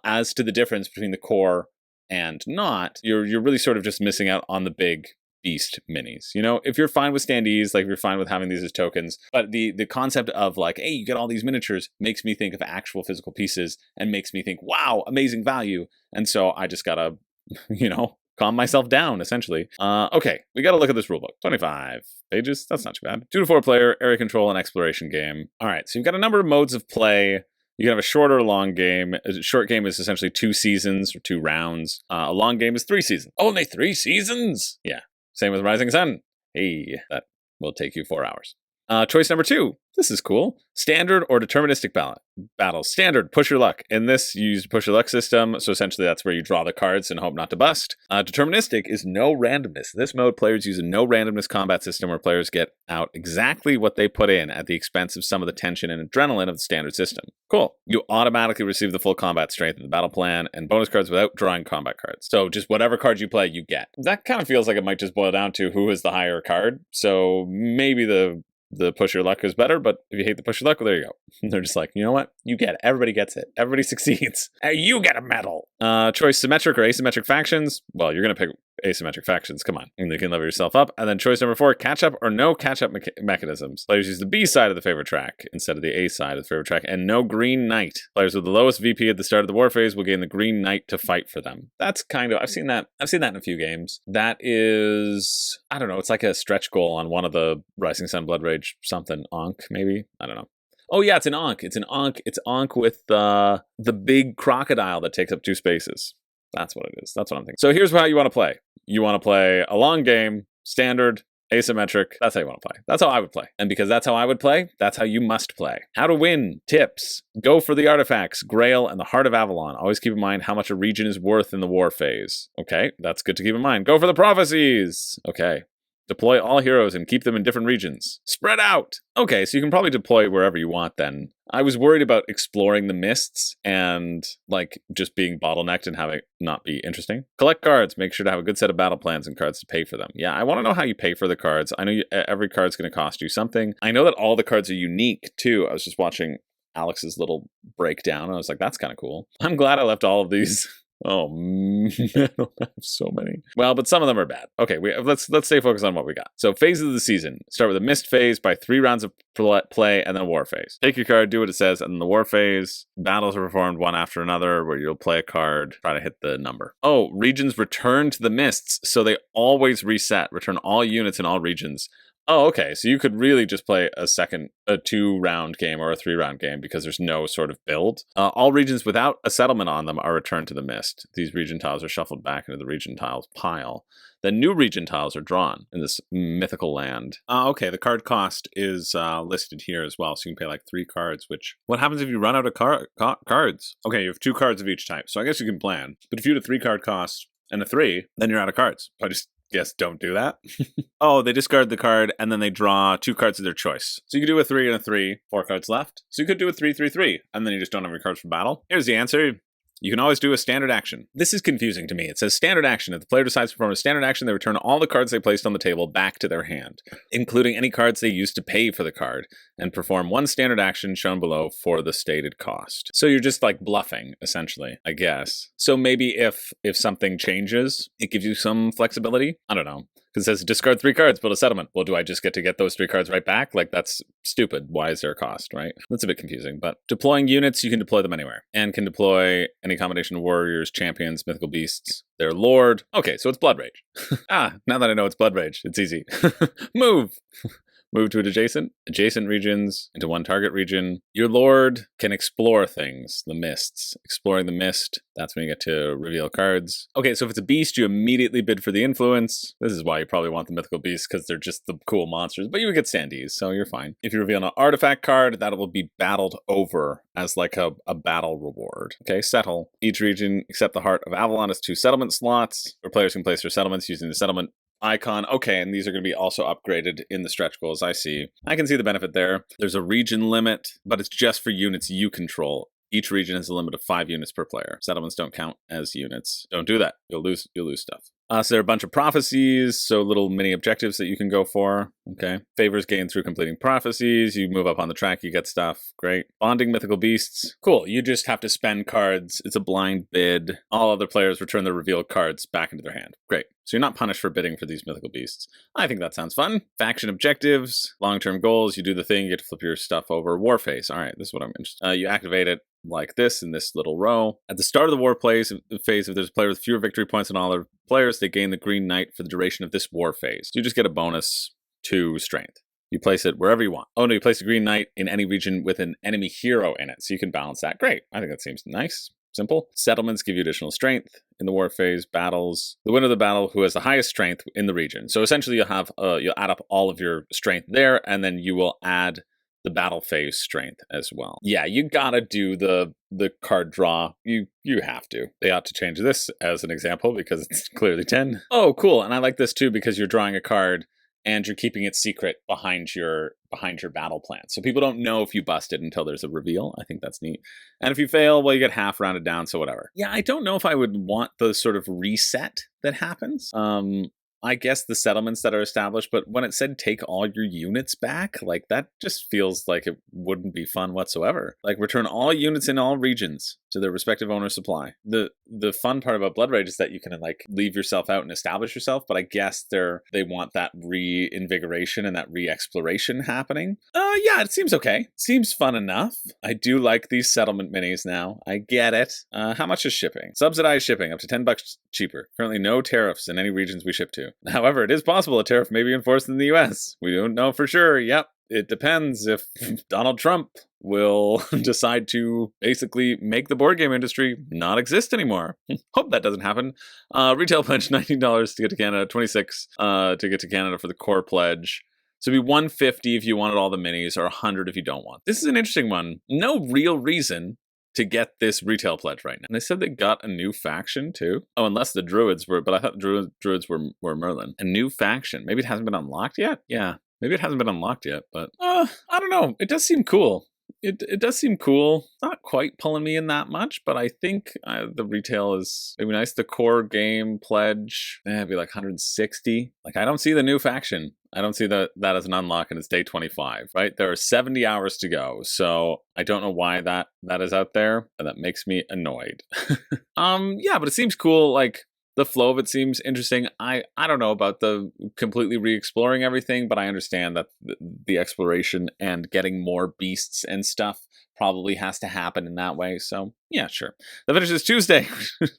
[SPEAKER 1] as to the difference between the core and not, you're really sort of just missing out on the big beast minis. You know, if you're fine with standees, like if you're fine with having these as tokens, but the concept of like, hey, you get all these miniatures makes me think of actual physical pieces and makes me think, wow, amazing value. And so I just gotta, you know, calm myself down, essentially. Okay, we gotta look at this rulebook. 25 pages, that's not too bad. 2 to 4 player, area control, and exploration game. All right, so you've got a number of modes of play. You can have a short or a long game. A short game is essentially 2 seasons or 2 rounds. A long game is 3 seasons. Only 3 seasons? Yeah. Same with Rising Sun. Hey, that will take you 4 hours. Choice number 2. This is cool. Standard or deterministic battles. Standard, push your luck. In this, you use a push your luck system, so essentially that's where you draw the cards and hope not to bust. Deterministic is no randomness. In this mode, players use a no randomness combat system where players get out exactly what they put in at the expense of some of the tension and adrenaline of the standard system. Cool. You automatically receive the full combat strength of the battle plan and bonus cards without drawing combat cards. So just whatever card you play, you get. That kind of feels like it might just boil down to who is the higher card. So maybe the push your luck is better, but if you hate the push your luck, well, there you go. They're just like, you know what? You get it. Everybody gets it. Everybody succeeds. Hey, you get a medal. Choice symmetric or asymmetric factions. Well, you're going to pick asymmetric factions. Come on. And you can level yourself up. And then choice number 4, catch up or no catch up mechanisms. Players use the B side of the favorite track instead of the A side of the favorite track. And no green knight. Players with the lowest VP at the start of the war phase will gain the green knight to fight for them. That's kind of, I've seen that in a few games. That is, I don't know, it's like a stretch goal on one of the Rising Sun Blood Rage something. Ankh, maybe? I don't know. Oh yeah, it's an Ankh. It's Ankh with the big crocodile that takes up 2 spaces. That's what it is. That's what I'm thinking. So here's how you want to play. You want to play a long game, standard, asymmetric. That's how you want to play. That's how I would play. And because that's how I would play, that's how you must play. How to win. Tips. Go for the artifacts, Grail, and the Heart of Avalon. Always keep in mind how much a region is worth in the war phase. Okay, that's good to keep in mind. Go for the prophecies. Okay. Deploy all heroes and keep them in different regions. Spread out! Okay, so you can probably deploy wherever you want then. I was worried about exploring the mists and, like, just being bottlenecked and having it not be interesting. Collect cards. Make sure to have a good set of battle plans and cards to pay for them. Yeah, I want to know how you pay for the cards. I know every card's going to cost you something. I know that all the cards are unique, too. I was just watching Alex's little breakdown, and I was like, that's kind of cool. I'm glad I left all of these... Oh man, I don't have so many. Well, but some of them are bad. Okay, let's stay focused on what we got. So phases of the season. Start with a mist phase by 3 rounds of play and then a war phase. Take your card, do what it says, and then the war phase. Battles are performed one after another where you'll play a card, try to hit the number. Oh, regions return to the mists, so they always reset. Return all units in all regions. Oh, okay. So you could really just play a 2-round game or a 3-round game because there's no sort of build. All regions without a settlement on them are returned to the mist. These region tiles are shuffled back into the region tiles pile. Then new region tiles are drawn in this mythical land. Okay, the card cost is listed here as well. So you can pay like 3 cards, which... What happens if you run out of cards? Okay, you have 2 cards of each type. So I guess you can plan. But if you had a 3-card cost and a 3, then you're out of cards. I just... Yes, don't do that. Oh, they discard the card and then they draw 2 cards of their choice. So you could do a 3 and a 3, 4 cards left. So you could do a 3-3-3, and then you just don't have your cards for battle. Here's the answer. You can always do a standard action. This is confusing to me. It says standard action. If the player decides to perform a standard action, they return all the cards they placed on the table back to their hand, including any cards they used to pay for the card, and perform 1 standard action shown below for the stated cost. So you're just like bluffing, essentially, I guess. So maybe if something changes, it gives you some flexibility. I don't know. Because it says discard 3 cards, build a settlement. Well, do I just get to get those 3 cards right back? Like, that's stupid. Why is there a cost, right? That's a bit confusing. But deploying units, you can deploy them anywhere. And can deploy any combination of warriors, champions, mythical beasts, their lord. Okay, so it's Blood Rage. Now that I know it's Blood Rage, it's easy. Move! Move to adjacent regions, into 1 target region. Your lord can explore things, the mists. Exploring the mist, that's when you get to reveal cards. Okay, so if it's a beast, you immediately bid for the influence. This is why you probably want the mythical beasts, because they're just the cool monsters, but you would get standees, so you're fine. If you reveal an artifact card, that will be battled over as like a battle reward. Okay, settle. Each region, except the Heart of Avalon, has 2 settlement slots, where players can place their settlements using the settlement icon. Okay, and these are going to be also upgraded in the stretch goals. I see. I can see the benefit there. There's a region limit, but it's just for units you control. Each region has a limit of 5 units per player. Settlements don't count as units. Don't do that. You'll lose stuff. So there are a bunch of prophecies, so little mini objectives that you can go for. Okay. Favors gained through completing prophecies. You move up on the track, you get stuff. Great. Bonding mythical beasts. Cool. You just have to spend cards. It's a blind bid. All other players return their revealed cards back into their hand. Great. So you're not punished for bidding for these mythical beasts. I think that sounds fun. Faction objectives, long-term goals. You do the thing, you get to flip your stuff over. War phase. All right, this is what I'm interested in. You activate it like this in this little row. At the start of the war phase, if there's a player with fewer victory points than all other players, they gain the Green Knight for the duration of this war phase. So you just get a bonus to strength. You place it wherever you want. Oh no, you place a green knight in any region with an enemy hero in it. So you can balance that. Great. I think that seems nice. Simple. Settlements give you additional strength in the war phase. Battles. The winner of the battle who has the highest strength in the region. So essentially you'll have, you'll add up all of your strength there, and then you will add the battle phase strength as well. Yeah, you gotta do the card draw. You have to. They ought to change this as an example because it's clearly 10. Oh, cool. And I like this too because you're drawing a card and you're keeping it secret behind your battle plan. So people don't know if you busted until there's a reveal. I think that's neat. And if you fail, well, you get half rounded down, so whatever. Yeah, I don't know if I would want the sort of reset that happens. I guess the settlements that are established, but when it said take all your units back, like that just feels like it wouldn't be fun whatsoever. Like return all units in all regions to their respective owner's supply. The fun part about Blood Rage is that you can like leave yourself out and establish yourself, but I guess they want that reinvigoration and that re-exploration happening. Yeah, it seems okay. Seems fun enough. I do like these settlement minis now. I get it. How much is shipping? Subsidized shipping up to $10 cheaper. Currently no tariffs in any regions we ship to. However, it is possible a tariff may be enforced in the US. We don't know for sure. Yep. It depends if Donald Trump will decide to basically make the board game industry not exist anymore. Hope that doesn't happen. Retail pledge, $19 to get to Canada, $26 to get to Canada for the core pledge. So it'd be $150 if you wanted all the minis, or $100 if you don't want. This is an interesting one. No real reason to get this retail pledge right now. And they said they got a new faction too. Oh, unless the druids were, but I thought druids were Merlin. A new faction. Maybe it hasn't been unlocked yet? Yeah. Maybe it hasn't been unlocked yet, but I don't know. It does seem cool. It does seem cool. Not quite pulling me in that much, but I think the retail is maybe nice. The core game pledge, it'd be like 160. Like I don't see the new faction. I don't see that as an unlock, and it's day 25, right? There are 70 hours to go, so I don't know why that is out there, and that makes me annoyed. Yeah, but it seems cool. Like the flow of it seems interesting. I don't know about the completely re-exploring everything, but I understand that the exploration and getting more beasts and stuff probably has to happen in that way. So yeah, sure. The finish is Tuesday.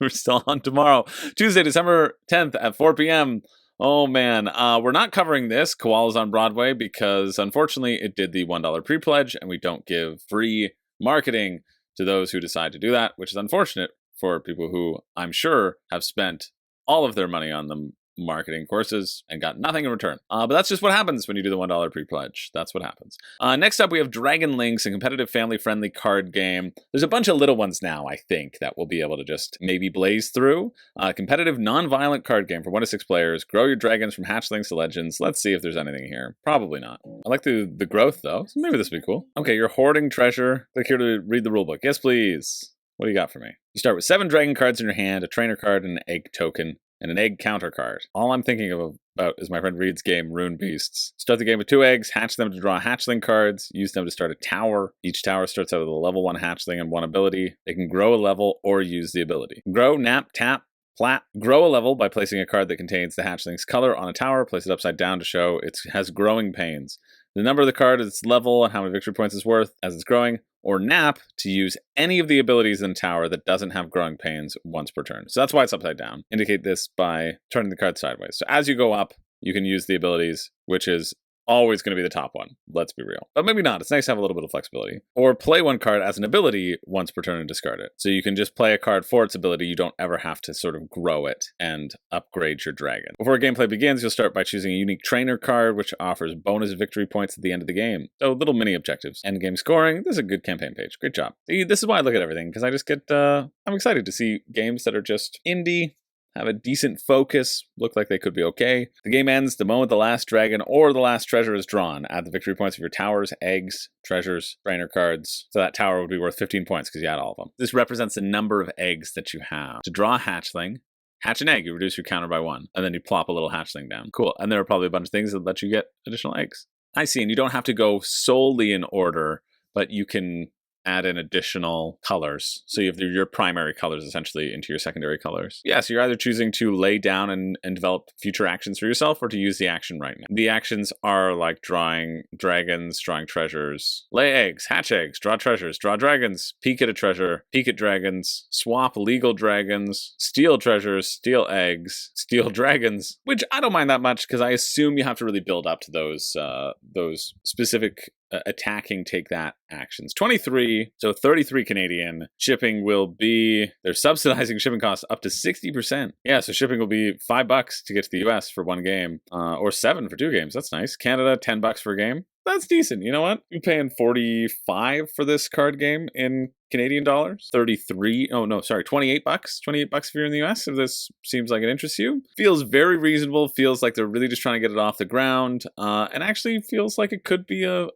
[SPEAKER 1] We're still on tomorrow. Tuesday, December 10th at 4 p.m. Oh man, we're not covering this, Koalas on Broadway, because unfortunately it did the $1 pre-pledge, and we don't give free marketing to those who decide to do that, which is unfortunate for people who I'm sure have spent all of their money on the marketing courses and got nothing in return. But that's just what happens when you do the $1 pre-pledge. That's what happens. Next up, we have Dragonlings, a competitive family-friendly card game. There's a bunch of little ones now, I think, that we'll be able to just maybe blaze through. Competitive, non-violent card game for 1 to 6 players. Grow your dragons from hatchlings to legends. Let's see if there's anything here. Probably not. I like the growth, though, so maybe this would be cool. Okay, you're hoarding treasure. Click here to read the rulebook. Yes, please. What do you got for me? You start with 7 dragon cards in your hand, a trainer card, and an egg token, and an egg counter card. All I'm thinking about is my friend Reed's game, Rune Beasts. Start the game with 2 eggs, hatch them to draw hatchling cards, use them to start a tower. Each tower starts out with a level 1 hatchling and 1 ability. They can grow a level or use the ability. Grow, nap, tap, plat. Grow a level by placing a card that contains the hatchling's color on a tower. Place it upside down to show it has growing pains. The number of the card is its level and how many victory points it's worth as it's growing. Or nap to use any of the abilities in the tower that doesn't have growing pains once per turn. So that's why it's upside down. Indicate this by turning the card sideways. So as you go up, you can use the abilities, which is always going to be the top one. Let's be real. But maybe not. It's nice to have a little bit of flexibility. Or play 1 card as an ability once per turn and discard it. So you can just play a card for its ability. You don't ever have to sort of grow it and upgrade your dragon. Before gameplay begins, you'll start by choosing a unique trainer card, which offers bonus victory points at the end of the game. So little mini objectives. End game scoring. This is a good campaign page. Great job. See, this is why I look at everything, because I just get, I'm excited to see games that are just indie, have a decent focus, look like they could be okay. The game ends the moment the last dragon or the last treasure is drawn. Add the victory points of your towers, eggs, treasures, trainer cards. So that tower would be worth 15 points because you add all of them. This represents the number of eggs that you have. To draw a hatchling, hatch an egg, you reduce your counter by 1, and then you plop a little hatchling down. Cool. And there are probably a bunch of things that let you get additional eggs. I see, and you don't have to go solely in order, but you can add in additional colors. So you have your primary colors essentially into your secondary colors. Yeah, so you're either choosing to lay down and develop future actions for yourself or to use the action right now. The actions are like drawing dragons, drawing treasures, lay eggs, hatch eggs, draw treasures, draw dragons, peek at a treasure, peek at dragons, swap legal dragons, steal treasures, steal eggs, steal dragons, which I don't mind that much because I assume you have to really build up to those specific attacking take that actions. 23, so 33 Canadian. Shipping will be, they're subsidizing shipping costs up to 60%. Yeah, so shipping will be $5 to get to the US for one game, or $7 for 2 games. That's nice. Canada, $10 for a game. That's decent. You know what? You're paying 45 for this card game in Canadian dollars. 33, oh no, sorry, $28. $28 if you're in the US, if this seems like it interests you. Feels very reasonable, feels like they're really just trying to get it off the ground, and actually feels like it could be a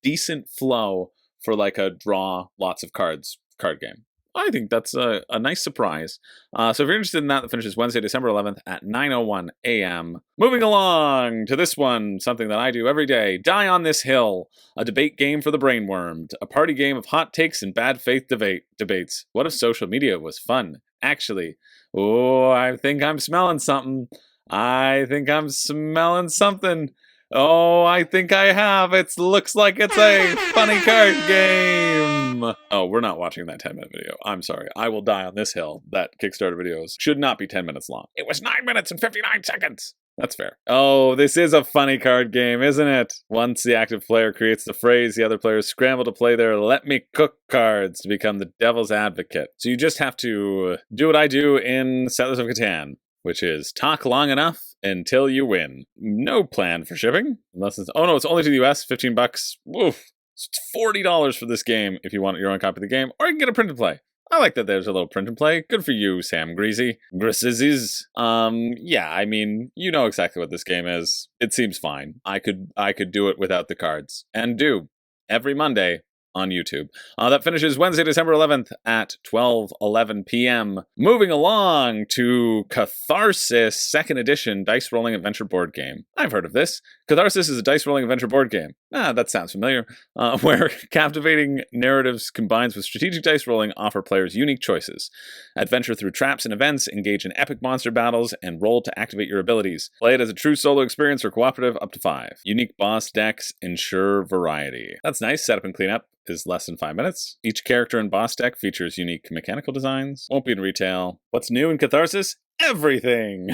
[SPEAKER 1] decent flow for like a draw lots of cards card game. I think that's a nice surprise. So if you're interested in that, it finishes Wednesday, December 11th at 9:01 a.m. Moving along to this one, something that I do every day. Die on This Hill, a debate game for the brainwormed. A party game of hot takes and bad faith debates. What if social media was fun? Actually, oh, I think I'm smelling something. I think I'm smelling something. Oh, I think I have. It looks like it's a funny card game. Oh, we're not watching that 10-minute video. I'm sorry. I will die on this hill. That Kickstarter videos should not be 10 minutes long. It was 9 minutes and 59 seconds. That's fair. Oh, this is a funny card game, isn't it? Once the active player creates the phrase, the other players scramble to play their let me cook cards to become the devil's advocate. So you just have to do what I do in Settlers of Catan, which is talk long enough until you win. No plan for shipping, unless it's, oh no, it's only to the US, $15. Woof. So it's $40 for this game if you want your own copy of the game, or you can get a print and play. I like that there's a little print and play. Good for you, Sam Greasy. Grizzizzies. Yeah, I mean, you know exactly what this game is. It seems fine. I could do it without the cards. And do. Every Monday on YouTube. That finishes Wednesday, December 11th at 12:11 p.m. Moving along to Catharsis 2nd edition dice rolling adventure board game. I've heard of this. Catharsis is a dice rolling adventure board game. That sounds familiar. Where captivating narratives combines with strategic dice rolling offer players unique choices. Adventure through traps and events, engage in epic monster battles, and roll to activate your abilities. Play it as a true solo experience or cooperative up to 5. Unique boss decks ensure variety. That's nice. Setup and cleanup is less than 5 minutes. Each character and boss deck features unique mechanical designs. Won't be in retail. What's new in Catharsis? Everything!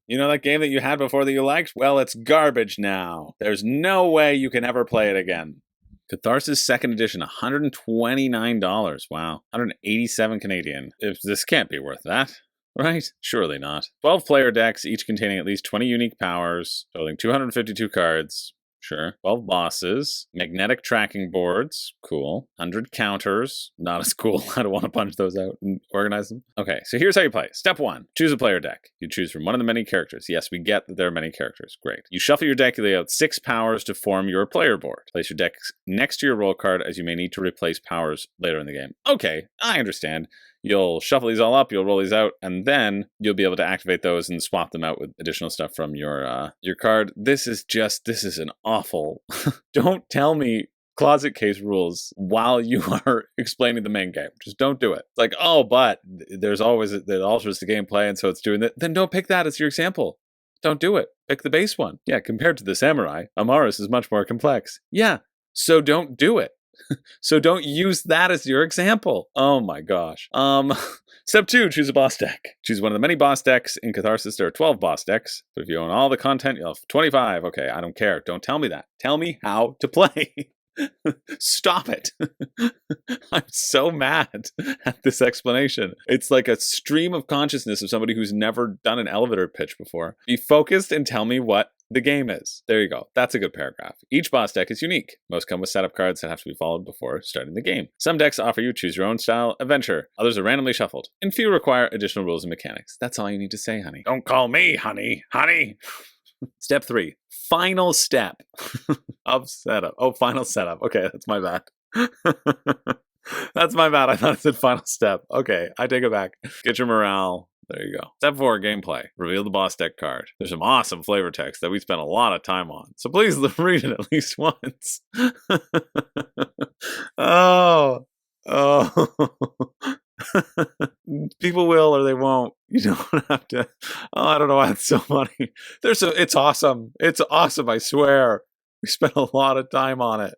[SPEAKER 1] You know that game that you had before that you liked? Well, it's garbage now. There's no way you can ever play it again. Catharsis 2nd edition, $129. Wow. 187 Canadian. If this can't be worth that. Right? Surely not. 12 player decks, each containing at least 20 unique powers, totaling 252 cards. Sure. 12 bosses, magnetic tracking boards, cool. 100 counters, not as cool. I don't want to punch those out and organize them. Okay, so here's how you play. Step 1, choose a player deck. You choose from one of the many characters. Yes, we get that there are many characters. Great. You shuffle your deck, you lay out 6 powers to form your player board. Place your deck next to your roll card as you may need to replace powers later in the game. Okay, I understand. You'll shuffle these all up, you'll roll these out, and then you'll be able to activate those and swap them out with additional stuff from your card. This is an awful... Don't tell me closet case rules while you are explaining the main game. Just don't do it. It's like, oh, but there's always that alters the gameplay, and so it's doing that. Then don't pick that as your example. Don't do it. Pick the base one. Yeah, compared to the Samurai, Amaris is much more complex. Yeah, so don't do it. So don't use that as your example. Oh my gosh. Step 2, choose a boss deck. Choose one of the many boss decks. In Catharsis, there are 12 boss decks. But if you own all the content, you'll have 25. Okay, I don't care. Don't tell me that. Tell me how to play. Stop it. I'm so mad at this explanation. It's like a stream of consciousness of somebody who's never done an elevator pitch before. Be focused and tell me what the game is. There you go. That's a good paragraph. Each boss deck is unique. Most come with setup cards that have to be followed before starting the game. Some decks offer you choose your own style adventure. Others are randomly shuffled. And few require additional rules and mechanics. That's all you need to say, honey. Don't call me honey. Honey. Step 3. Final step of setup. Oh, final setup. Okay, that's my bad. That's my bad. I thought it said final step. Okay, I take it back. Get your morale There you go. Step 4, gameplay. Reveal the boss deck card. There's some awesome flavor text that we spent a lot of time on. So please read it at least once. Oh. People will or they won't. You don't have to. Oh, I don't know why it's so funny. It's awesome. It's awesome, I swear. We spent a lot of time on it.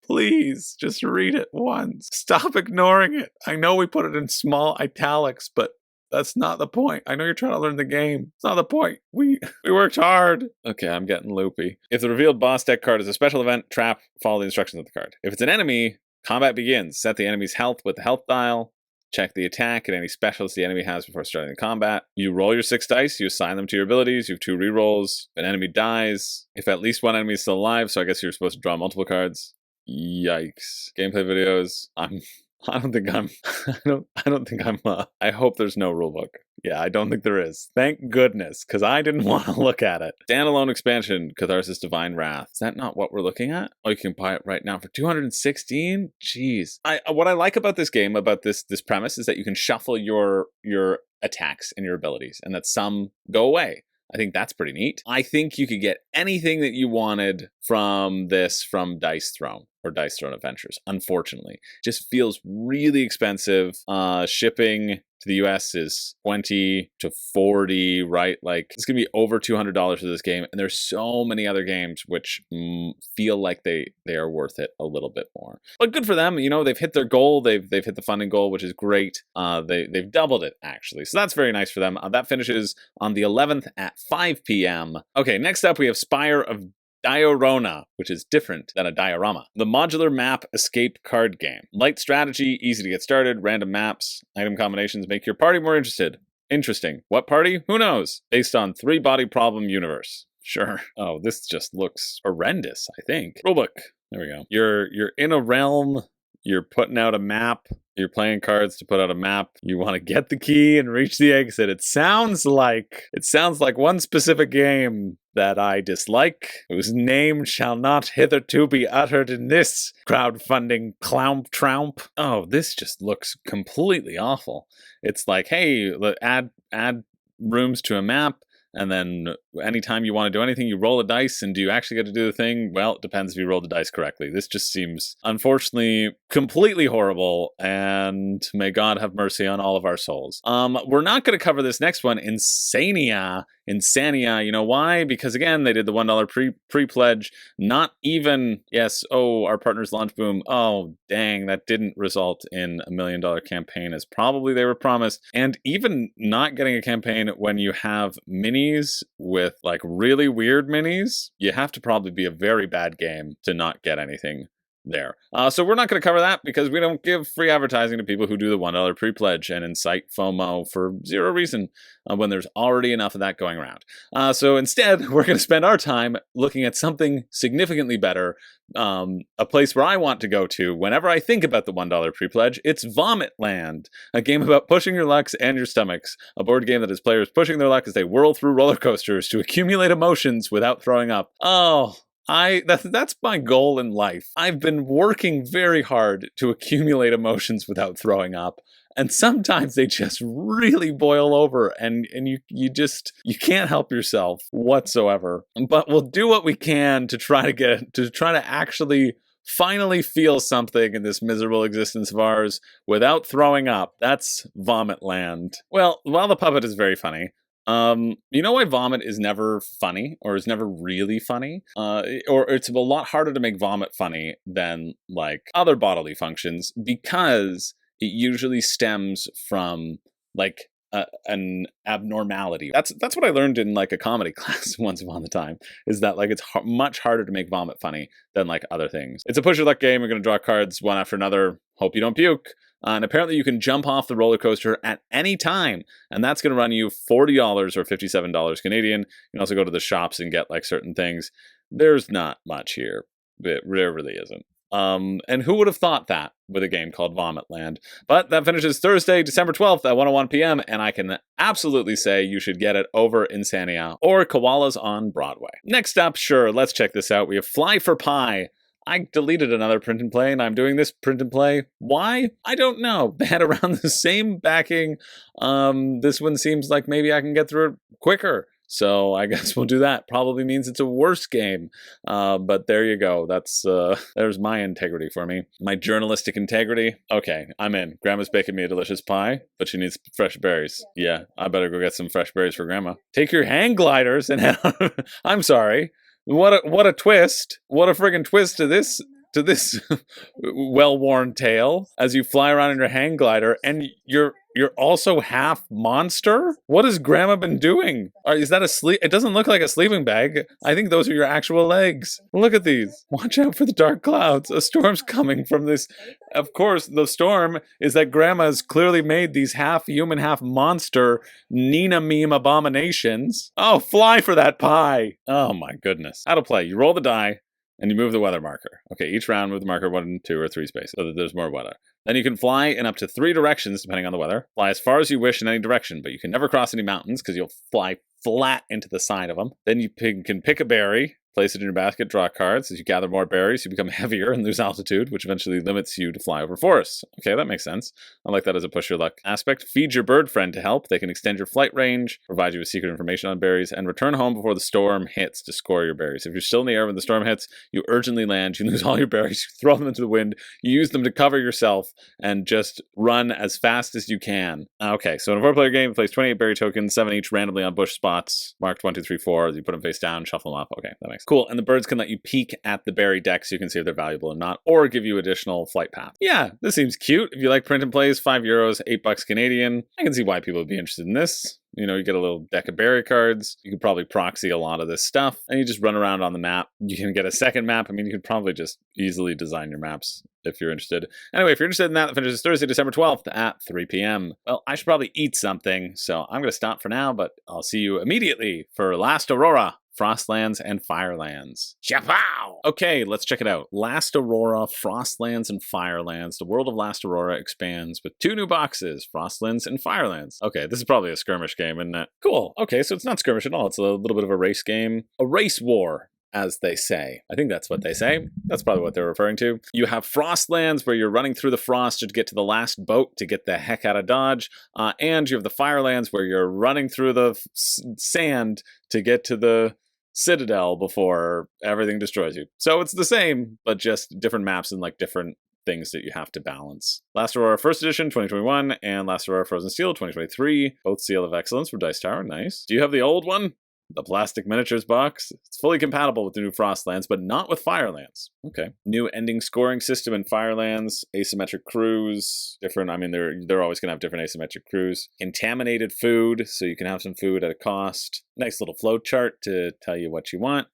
[SPEAKER 1] Please, just read it once. Stop ignoring it. I know we put it in small italics, but that's not the point. I know you're trying to learn the game. It's not the point. We worked hard. Okay, I'm getting loopy. If the revealed boss deck card is a special event, trap, follow the instructions of the card. If it's an enemy, combat begins. Set the enemy's health with the health dial. Check the attack and any specials the enemy has before starting the combat. You roll your 6 dice, you assign them to your abilities, you have 2 rerolls. If an enemy dies, if at least one enemy is still alive, so I guess you're supposed to draw multiple cards. Yikes. Gameplay videos. I hope there's no rulebook. Yeah, I don't think there is. Thank goodness, because I didn't want to look at it. Standalone expansion, Catharsis Divine Wrath. Is that not what we're looking at? Oh, you can buy it right now for $216? Jeez. What I like about this game, about this premise, is that you can shuffle your attacks and your abilities, and that some go away. I think that's pretty neat. I think you could get anything that you wanted from Dice Throne or Dice Throne Adventures. Unfortunately, just feels really expensive. Shipping to the US is $20 to $40, right? Like it's gonna be over $200 for this game, and there's so many other games which feel like they are worth it a little bit more. But good for them, you know, they've hit their goal. They've hit the funding goal, which is great. They've doubled it actually, so that's very nice for them. That finishes on the 11th at 5 p.m. Okay, next up we have Spire of Dioronna, which is different than a diorama. The modular map escape card game. Light strategy, easy to get started, random maps, item combinations make your party more interesting. What party? Who knows? Based on 3-body problem universe. Sure. Oh, this just looks horrendous, I think. Rulebook. There we go. You're in a realm. You're putting out a map. You're playing cards to put out a map. You want to get the key and reach the exit. It sounds like one specific game that I dislike, whose name shall not hitherto be uttered in this crowdfunding clown-troump. Oh, this just looks completely awful. It's like, hey, add rooms to a map, and then anytime you want to do anything, you roll a dice, and do you actually get to do the thing? Well, it depends if you roll the dice correctly. This just seems, unfortunately, completely horrible, and may God have mercy on all of our souls. We're not going to cover this next one, INSANIA. You know why? Because again, they did the $1 pre-pledge. Not even, our partners Launch Boom. Oh, dang, that didn't result in a $1 million campaign as probably they were promised. And even not getting a campaign when you have minis with like really weird minis, you have to probably be a very bad game to not get anything there. So we're not going to cover that because we don't give free advertising to people who do the $1 pre-pledge and incite FOMO for zero reason when there's already enough of that going around. So instead, we're going to spend our time looking at something significantly better, a place where I want to go to whenever I think about the $1 pre-pledge. It's Vomitland, a game about pushing your lucks and your stomachs, a board game that has players pushing their luck as they whirl through roller coasters to accumulate emotions without throwing up. Oh, that's my goal in life. I've been working very hard to accumulate emotions without throwing up, and sometimes they just really boil over, and you can't help yourself whatsoever. But we'll do what we can to try to actually finally feel something in this miserable existence of ours without throwing up. That's Vomitland. Well, while the puppet is very funny, you know why vomit is never funny, or is never really funny? Or it's a lot harder to make vomit funny than like other bodily functions, because it usually stems from like an abnormality. That's what I learned in like a comedy class once upon a time, is that like it's much harder to make vomit funny than like other things. It's a push your luck game. You're going to draw cards one after another. Hope you don't puke. And apparently you can jump off the roller coaster at any time, and that's going to run you $40 or $57 Canadian. You can also go to the shops and get like certain things. There's not much here. There really isn't. And who would have thought that with a game called Vomitland? But that finishes Thursday, December 12th at 1:01 p.m. And I can absolutely say you should get it over INSANIA or Koalas on Broadway. Next up, sure, let's check this out. We have Fly for Pie. I deleted another print and play, and I'm doing this print and play. Why? I don't know. They had around the same backing. This one seems like maybe I can get through it quicker. So I guess we'll do that. Probably means it's a worse game. But there you go. There's my integrity for me. My journalistic integrity. Okay, I'm in. Grandma's baking me a delicious pie, but she needs fresh berries. Yeah, I better go get some fresh berries for Grandma. Take your hang gliders and I'm sorry. What a twist. What a friggin' twist to this well-worn tale as you fly around in your hang glider, and you're also half monster? What has Grandma been doing? Is that a sleep? It doesn't look like a sleeping bag. I think those are your actual legs. Look at these. Watch out for the dark clouds. A storm's coming from this. Of course, the storm is that Grandma's clearly made these half human, half monster Nina meme abominations. Oh, fly for that pie. Oh my goodness. How to play. You roll the die, and you move the weather marker. Okay, each round move the marker 1, 2, or 3 spaces so that there's more weather. Then you can fly in up to 3 directions depending on the weather. Fly as far as you wish in any direction, but you can never cross any mountains because you'll fly flat into the side of them. Then you can pick a berry, place it in your basket, draw cards. As you gather more berries, you become heavier and lose altitude, which eventually limits you to fly over forests. Okay, that makes sense. I like that as a push your luck aspect. Feed your bird friend to help. They can extend your flight range, provide you with secret information on berries, and return home before the storm hits to score your berries. If you're still in the air when the storm hits, you urgently land, you lose all your berries, you throw them into the wind, you use them to cover yourself, and just run as fast as you can. Okay, so in a 4-player game, you place 28 berry tokens, 7 each randomly on bush spots, marked 1, 2, 3, 4. You put them face down, shuffle them up. Okay, that makes sense. Cool, and the birds can let you peek at the berry deck so you can see if they're valuable or not, or give you additional flight path. Yeah, this seems cute. If you like print and plays, €5, $8 Canadian. I can see why people would be interested in this. You know, you get a little deck of berry cards. You could probably proxy a lot of this stuff, and you just run around on the map. You can get a second map. I mean, you could probably just easily design your maps if you're interested. Anyway, if you're interested in that, it finishes Thursday, December 12th at 3 p.m. Well, I should probably eat something, so I'm going to stop for now, but I'll see you immediately for Last Aurora, Frostlands, and Firelands. Chapow! Okay, let's check it out. Last Aurora, Frostlands, and Firelands. The world of Last Aurora expands with 2 new boxes, Frostlands and Firelands. Okay, this is probably a skirmish game, isn't it? Cool. Okay, so it's not skirmish at all. It's a little bit of a race game. A race war, as they say. I think that's what they say. That's probably what they're referring to. You have Frostlands, where you're running through the frost to get to the last boat to get the heck out of Dodge. And you have the Firelands, where you're running through the sand to get to the Citadel before everything destroys you. So it's the same, but just different maps and like different things that you have to balance. Last Aurora First Edition 2021 and Last Aurora Frozen Steel 2023. Both Seal of Excellence from Dice Tower. Nice. Do you have the old one? The plastic miniatures box. It's fully compatible with the new Frostlands, but not with Firelands. Okay. New ending scoring system in Firelands. Asymmetric crews. Different. I mean, they're always going to have different asymmetric crews. Contaminated food, so you can have some food at a cost. Nice little flow chart to tell you what you want.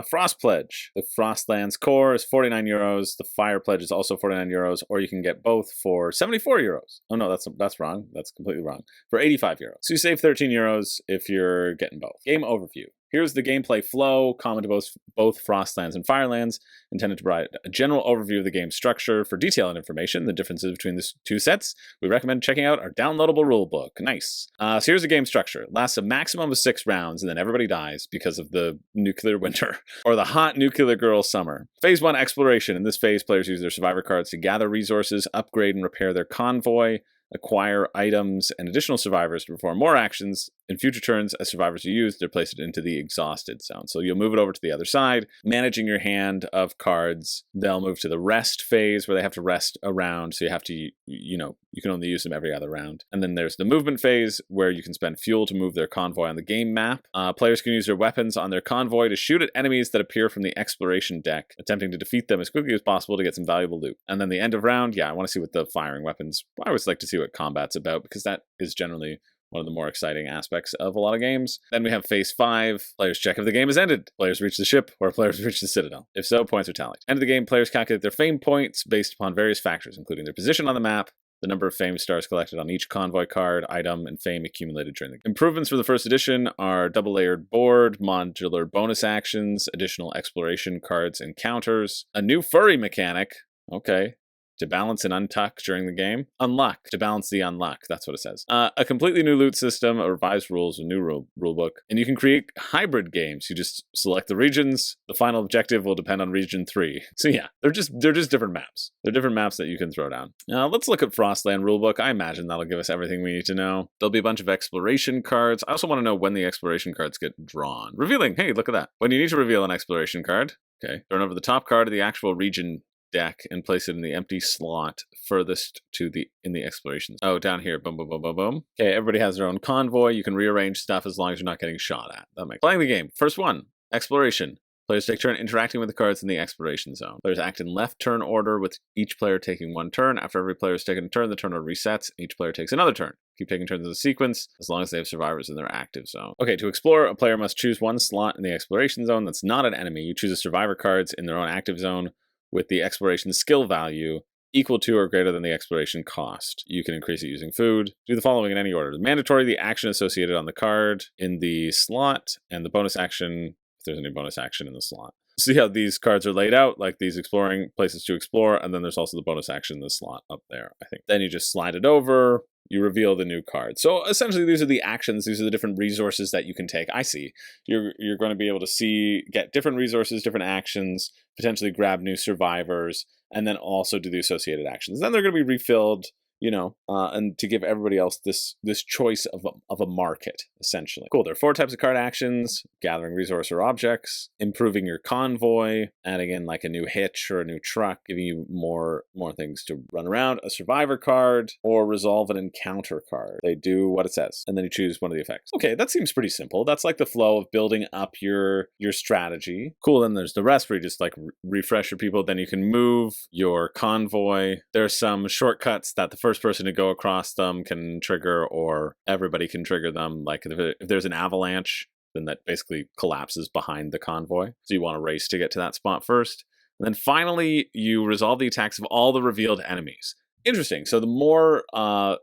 [SPEAKER 1] Frost Pledge. The Frostlands core is €49. The Fire Pledge is also €49, or you can get both for €74. Oh no, that's wrong. That's completely wrong. For €85. So you save €13 if you're getting both. Game overview. Here's the gameplay flow, common to both Frostlands and Firelands, intended to provide a general overview of the game's structure. For detailed information, the differences between the 2 sets, we recommend checking out our downloadable rulebook. Nice. So here's the game structure. It lasts a maximum of 6 rounds, and then everybody dies because of the nuclear winter, or the hot nuclear girl summer. Phase 1, exploration. In this phase, players use their survivor cards to gather resources, upgrade and repair their convoy, acquire items and additional survivors to perform more actions. In future turns, as survivors are used, they're placed into the exhausted zone. So you'll move it over to the other side, managing your hand of cards. They'll move to the rest phase, where they have to rest a round. So you have to, you can only use them every other round. And then there's the movement phase, where you can spend fuel to move their convoy on the game map. Players can use their weapons on their convoy to shoot at enemies that appear from the exploration deck, attempting to defeat them as quickly as possible to get some valuable loot. And then the end of round, I want to see what the firing weapons. I always like to see what combat's about, because that is generally one of the more exciting aspects of a lot of games. Then we have Phase 5. Players check if the game has ended. Players reach the ship, or players reach the Citadel. If so, points are tallied. End of the game, players calculate their fame points based upon various factors, including their position on the map, the number of fame stars collected on each convoy card, item, and fame accumulated during the game. Improvements for the first edition are double-layered board, modular bonus actions, additional exploration cards and counters, a new furry mechanic. Okay. to balance and untuck during the game. Unluck, to balance the unluck. That's what it says. A completely new loot system, a revised rules, a new rulebook. And you can create hybrid games. You just select the regions. The final objective will depend on region 3. So yeah, they're just different maps. They're different maps that you can throw down. Now let's look at Frostland rulebook. I imagine that'll give us everything we need to know. There'll be a bunch of exploration cards. I also want to know when the exploration cards get drawn. Revealing, hey, look at that. When you need to reveal an exploration card, okay, turn over the top card of the actual region deck and place it in the empty slot furthest in the explorations. Oh, down here, boom, boom, boom, boom, boom. Okay, everybody has their own convoy. You can rearrange stuff as long as you're not getting shot at. That makes playing the game. First one, exploration. Players take turn interacting with the cards in the exploration zone. Players act in left turn order, with each player taking one turn. After every player has taken a turn, the turn order resets. Each player takes another turn. Keep taking turns in the sequence, as long as they have survivors in their active zone. Okay, to explore, a player must choose one slot in the exploration zone that's not an enemy. You choose a survivor cards in their own active zone with the exploration skill value equal to or greater than the exploration cost. You can increase it using food. Do the following in any order. Mandatory, the action associated on the card in the slot, and the bonus action, if there's any bonus action in the slot. See how these cards are laid out, like these exploring places to explore, and then there's also the bonus action in the slot up there, I think. Then you just slide it over, you reveal the new card. So essentially these are the actions, these are the different resources that you can take. I see. You're going to be able to get different resources, different actions, potentially grab new survivors, and then also do the associated actions. Then they're going to be refilled, you know, and to give everybody else this choice of a market, essentially. Cool, there are 4 types of card actions: gathering resource or objects, improving your convoy, adding in like a new hitch or a new truck, giving you more things to run around, a survivor card, or resolve an encounter card. They do what it says, and then you choose one of the effects. Okay, that seems pretty simple. That's like the flow of building up your strategy. Cool, then there's the rest where you just like refresh your people, then you can move your convoy. There's some shortcuts that the first person to go across them can trigger, or everybody can trigger them. Like if there's an avalanche, then that basically collapses behind the convoy. So you want to race to get to that spot first. And then finally, you resolve the attacks of all the revealed enemies. Interesting. So the more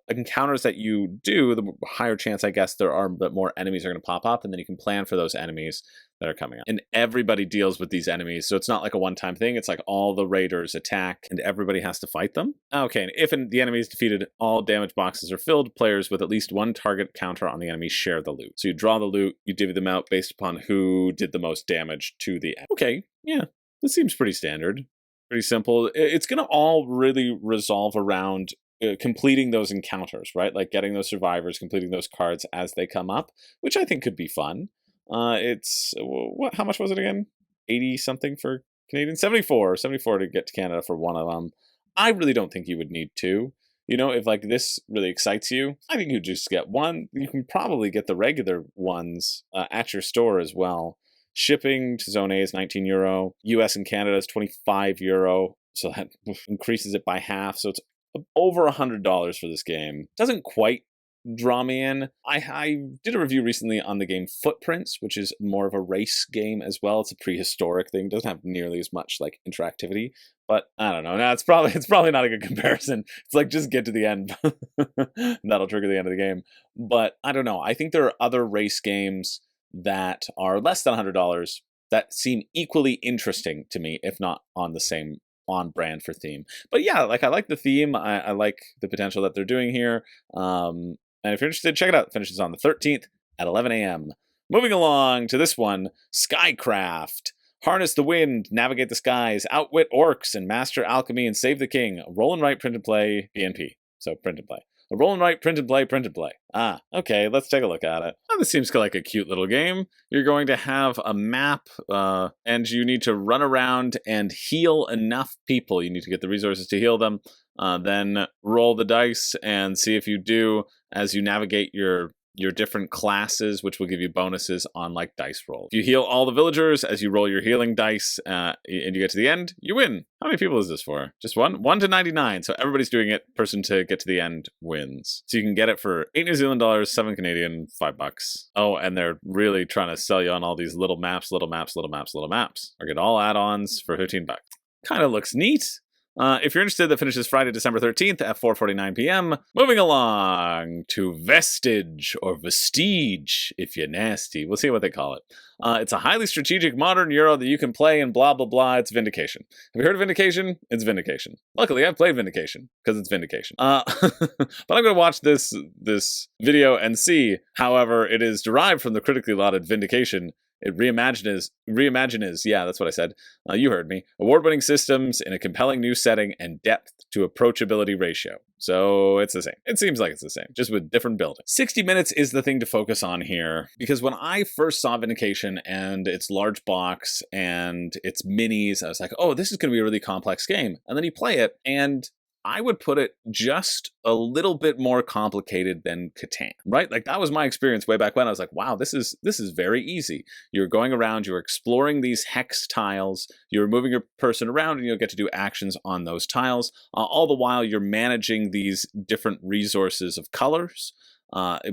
[SPEAKER 1] encounters that you do, the higher chance, I guess, there are that more enemies are going to pop up, and then you can plan for those enemies that are coming up. And everybody deals with these enemies, so it's not like a one-time thing. It's like all the raiders attack, and everybody has to fight them. Okay, and if the enemy is defeated, all damage boxes are filled. Players with at least one target counter on the enemy share the loot. So you draw the loot, you divvy them out based upon who did the most damage to the enemy. Okay, yeah, this seems pretty standard. Pretty simple. It's going to all really resolve around completing those encounters, right? Like getting those survivors, completing those cards as they come up, which I think could be fun. It's how much was it again? 80 something for Canadian? 74 to get to Canada for one of them. I really don't think you would need 2. You know, if like this really excites you, I think you just get 1. You can probably get the regular ones at your store as well. Shipping to Zone A is €19. US and Canada is €25. So that increases it by half. So it's over $100 for this game. Doesn't quite draw me in. I did a review recently on the game Footprints, which is more of a race game as well. It's a prehistoric thing. It doesn't have nearly as much like interactivity. But I don't know. No, it's probably not a good comparison. It's like just get to the end. That'll trigger the end of the game. But I don't know. I think there are other race games that are less than $100 that seem equally interesting to me, if not on the same on brand for theme. But yeah, like I like the theme. I like the potential that they're doing here. And if you're interested, check it out. It finishes on the 13th at 11 a.m. Moving along to this one, SkyCraft. Harness the wind, navigate the skies, outwit orcs, and master alchemy and save the king. A roll and write, print and play, PNP. So print and play. A roll and write, print and play, print and play. Ah, okay, let's take a look at it. Oh, this seems like a cute little game. You're going to have a map, and you need to run around and heal enough people. You need to get the resources to heal them. Then roll the dice and see if you do as you navigate your different classes, which will give you bonuses on like dice roll. If you heal all the villagers as you roll your healing dice and you get to the end, you win. How many people is this for? Just one? 1 to 99. So everybody's doing it. Person to get to the end wins. So you can get it for $8 New Zealand dollars, 7 Canadian, $5. Oh, and they're really trying to sell you on all these little maps. Or get all add-ons for $15. Kind of looks neat. If you're interested, that finishes Friday, December 13th at 4:49 p.m. Moving along to Vestige, or Vestige, if you're nasty. We'll see what they call it. It's a highly strategic modern Euro that you can play and blah, blah, blah. It's Vindication. Have you heard of Vindication? It's Vindication. Luckily, I've played Vindication, because it's Vindication. But I'm going to watch this video and see. However, it is derived from the critically lauded Vindication. It reimagines, yeah, that's what I said. You heard me. Award-winning systems in a compelling new setting and depth to approachability ratio. So it's the same. It seems like it's the same, just with different buildings. 60 minutes is the thing to focus on here, because when I first saw Vindication and its large box and its minis, I was like, oh, this is going to be a really complex game. And then you play it, and I would put it just a little bit more complicated than Catan, right? Like, that was my experience way back when. I was like, wow, this is very easy. You're going around, you're exploring these hex tiles, you're moving your person around, and you'll get to do actions on those tiles. All the while, you're managing these different resources of colors,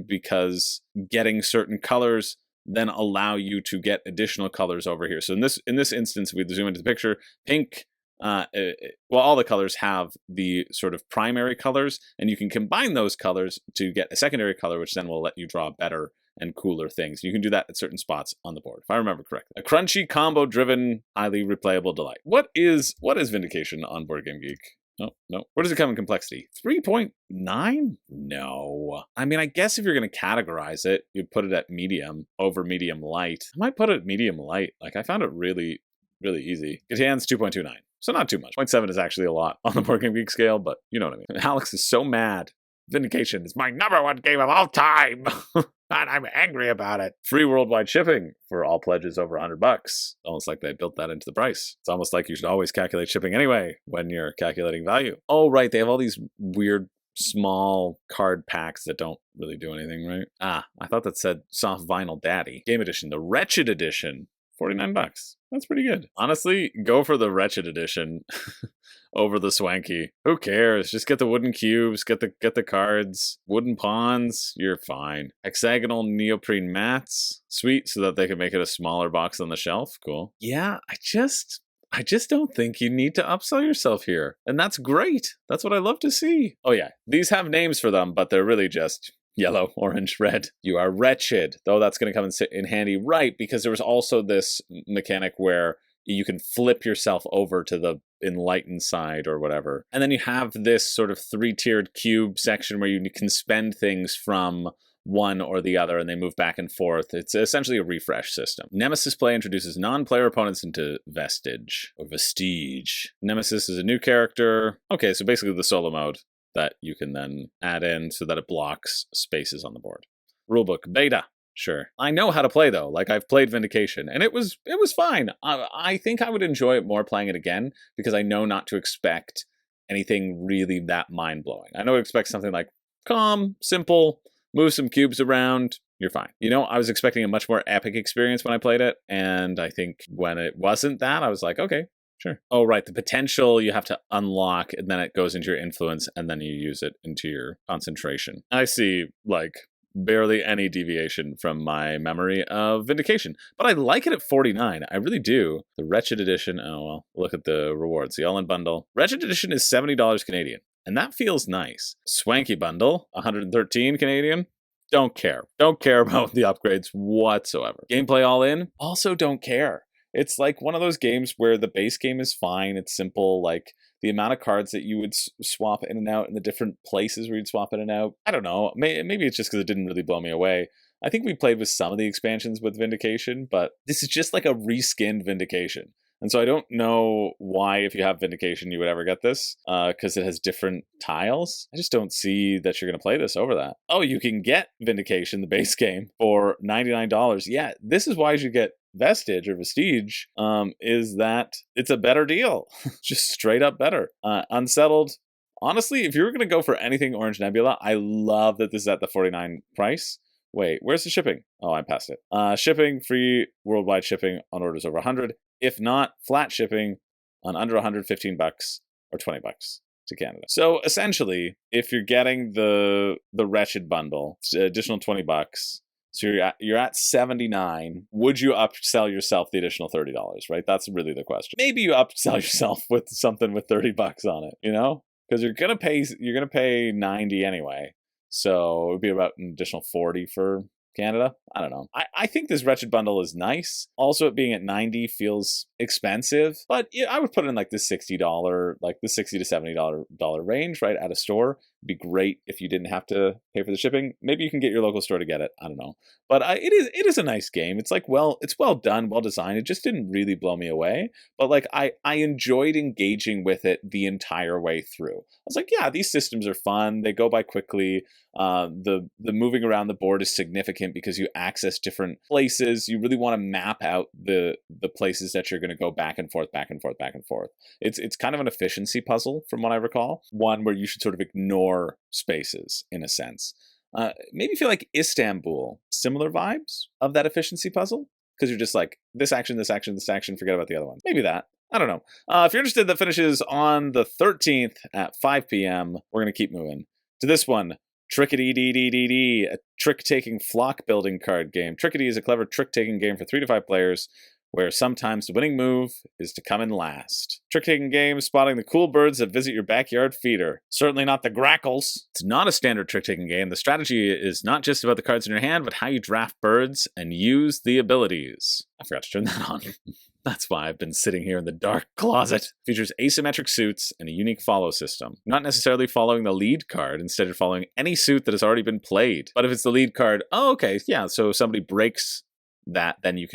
[SPEAKER 1] because getting certain colors then allow you to get additional colors over here. So in this instance, we zoom into the picture, pink, well, all the colors have the sort of primary colors, and you can combine those colors to get a secondary color, which then will let you draw better and cooler things. You can do that at certain spots on the board, if I remember correctly. A crunchy, combo-driven, highly replayable delight. What is Vindication on Board Game Geek? No. Where does it come in complexity? 3.9? No. I mean, I guess if you're going to categorize it, you'd put it at medium over medium light. I might put it medium light. Like, I found it really, really easy. Catan's 2.29. So not too much. 0.7 is actually a lot on the Board Game Geek scale, but you know what I mean. Alex is so mad. Vindication is my #1 game of all time. And I'm angry about it. Free worldwide shipping for all pledges over $100. Almost like they built that into the price. It's almost like you should always calculate shipping anyway when you're calculating value. Oh, right. They have all these weird small card packs that don't really do anything, right? I thought that said soft vinyl daddy. Game edition, the Wretched edition. $49. That's pretty good. Honestly, go for the Wretched edition over the Swanky. Who cares? Just get the wooden cubes, get the cards, wooden pawns, you're fine. Hexagonal neoprene mats. Sweet, so that they can make it a smaller box on the shelf. Cool. Yeah, I just don't think you need to upsell yourself here. And that's great. That's what I love to see. Oh yeah, these have names for them, but they're really just yellow, orange, red. You are wretched, though that's going to come in handy, right? Because there was also this mechanic where you can flip yourself over to the enlightened side or whatever. And then you have this sort of 3-tiered cube section where you can spend things from one or the other, and they move back and forth. It's essentially a refresh system. Nemesis play introduces non-player opponents into Vestige, or Vestige. Nemesis is a new character. Okay, so basically the solo mode that you can then add in so that it blocks spaces on the board. Rulebook beta, sure. I know how to play though. Like, I've played Vindication, and it was fine. I think I would enjoy it more playing it again, because I know not to expect anything really that mind-blowing. I know to expect something like calm, simple, move some cubes around, you're fine. You know, I was expecting a much more epic experience when I played it, and I think when it wasn't that, I was like, okay, sure. Oh, right. The potential you have to unlock, and then it goes into your influence, and then you use it into your concentration. I see, like, barely any deviation from my memory of Vindication. But I like it at 49. I really do. The Wretched edition, oh, well, look at the rewards. The all-in bundle. Wretched edition is $70 Canadian, and that feels nice. Swanky bundle, 113 Canadian. Don't care. Don't care about the upgrades whatsoever. Gameplay all in, also don't care. It's like one of those games where the base game is fine. It's simple. Like, the amount of cards that you would swap in and out in the different places where you'd swap in and out. I don't know. Maybe it's just because it didn't really blow me away. I think we played with some of the expansions with Vindication, but this is just like a reskinned Vindication. And so I don't know why, if you have Vindication, you would ever get this, because it has different tiles. I just don't see that you're going to play this over that. Oh, you can get Vindication, the base game, for $99. Yeah, this is why you should get Vestige or Vestige, is that it's a better deal. Just straight up better. Unsettled. Honestly, if you were going to go for anything Orange Nebula, I love that this is at the $49 price. Wait, where's the shipping? Oh, I passed it. Shipping, free worldwide shipping on orders over 100. If not, flat shipping on under 115 bucks or 20 bucks to Canada. So essentially, if you're getting the Wretched bundle, it's an additional 20 bucks. So you're at 79. Would you upsell yourself the additional $30, right? That's really the question. Maybe you upsell yourself with something with $30 on it, you know? Because you're gonna pay 90 anyway. So it would be about an additional 40 for Canada. I don't know. I think this Wretched bundle is nice. Also, it being at 90 feels expensive, but yeah, I would put it in like the $60, like the $60 to $70 range, right, at a store. It'd be great if you didn't have to pay for the shipping. Maybe you can get your local store to get it. I don't know, but it is a nice game. It's like it's well done, well designed. It just didn't really blow me away, but like I enjoyed engaging with it the entire way through. I was like, yeah, these systems are fun. They go by quickly. The moving around the board is significant because you access different places. You really want to map out the places that you're going to go back and forth. It's kind of an efficiency puzzle from what I recall. One where you should sort of ignore spaces in a sense. Maybe feel like Istanbul, similar vibes of that efficiency puzzle, because you're just like this action, forget about the other one. Maybe that. I don't know. If you're interested, that finishes on the 13th at 5 p.m. We're going to keep moving to this one. Trickadee, a trick-taking flock-building card game. Trickadee is a clever trick-taking game for 3 to 5 players, where sometimes the winning move is to come in last. Trick-taking game, spotting the cool birds that visit your backyard feeder. Certainly not the grackles. It's not a standard trick-taking game. The strategy is not just about the cards in your hand, but how you draft birds and use the abilities. I forgot to turn that on. That's why I've been sitting here in the dark closet. Features asymmetric suits and a unique follow system. Not necessarily following the lead card, instead of following any suit that has already been played. But if it's the lead card, oh, okay, yeah, so if somebody breaks that, then you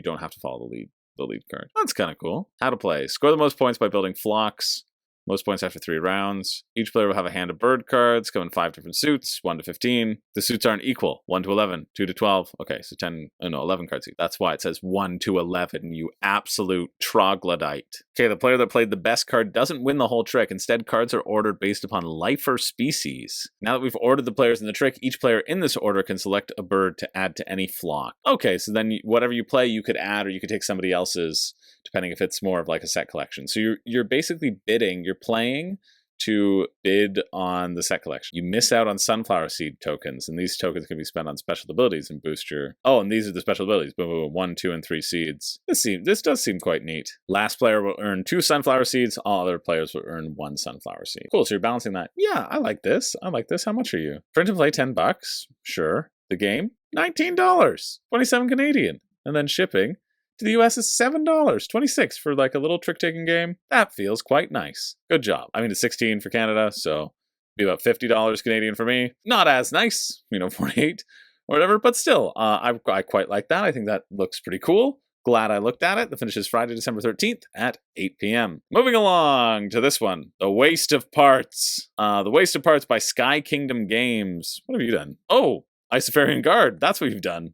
[SPEAKER 1] don't have to follow the lead card. That's kind of cool. How to play. Score the most points by building flocks. Most points after 3 rounds. Each player will have a hand of bird cards, come in 5 different suits, 1 to 15. The suits aren't equal. 1 to 11, 2 to 12. Okay, so 11 cards each. That's why it says 1 to 11, you absolute troglodyte. Okay, the player that played the best card doesn't win the whole trick. Instead, cards are ordered based upon life or species. Now that we've ordered the players in the trick, each player in this order can select a bird to add to any flock. Okay, so then whatever you play, you could add, or you could take somebody else's, depending if it's more of like a set collection. So you're basically bidding, you're playing to bid on the set collection. You miss out on sunflower seed tokens, and these tokens can be spent on special abilities and boost your... Oh, and these are the special abilities. Boom, boom, boom, 1, 2, and 3 seeds. This does seem quite neat. Last player will earn 2 sunflower seeds. All other players will earn 1 sunflower seed. Cool, so you're balancing that. Yeah, I like this. How much are you? Print and play, $10. Sure. The game? $19. 27 Canadian. And then shipping to the US is $7, $26 for like a little trick-taking game. That feels quite nice. Good job. I mean, it's $16 for Canada, so be about $50 Canadian for me. Not as nice, 48 or whatever, but still, I quite like that. I think that looks pretty cool. Glad I looked at it. The finish is Friday, December 13th at 8 p.m. Moving along to this one, The Waste of Parts. The Waste of Parts by Sky Kingdom Games. What have you done? Oh, Isofarian Guard, that's what you've done.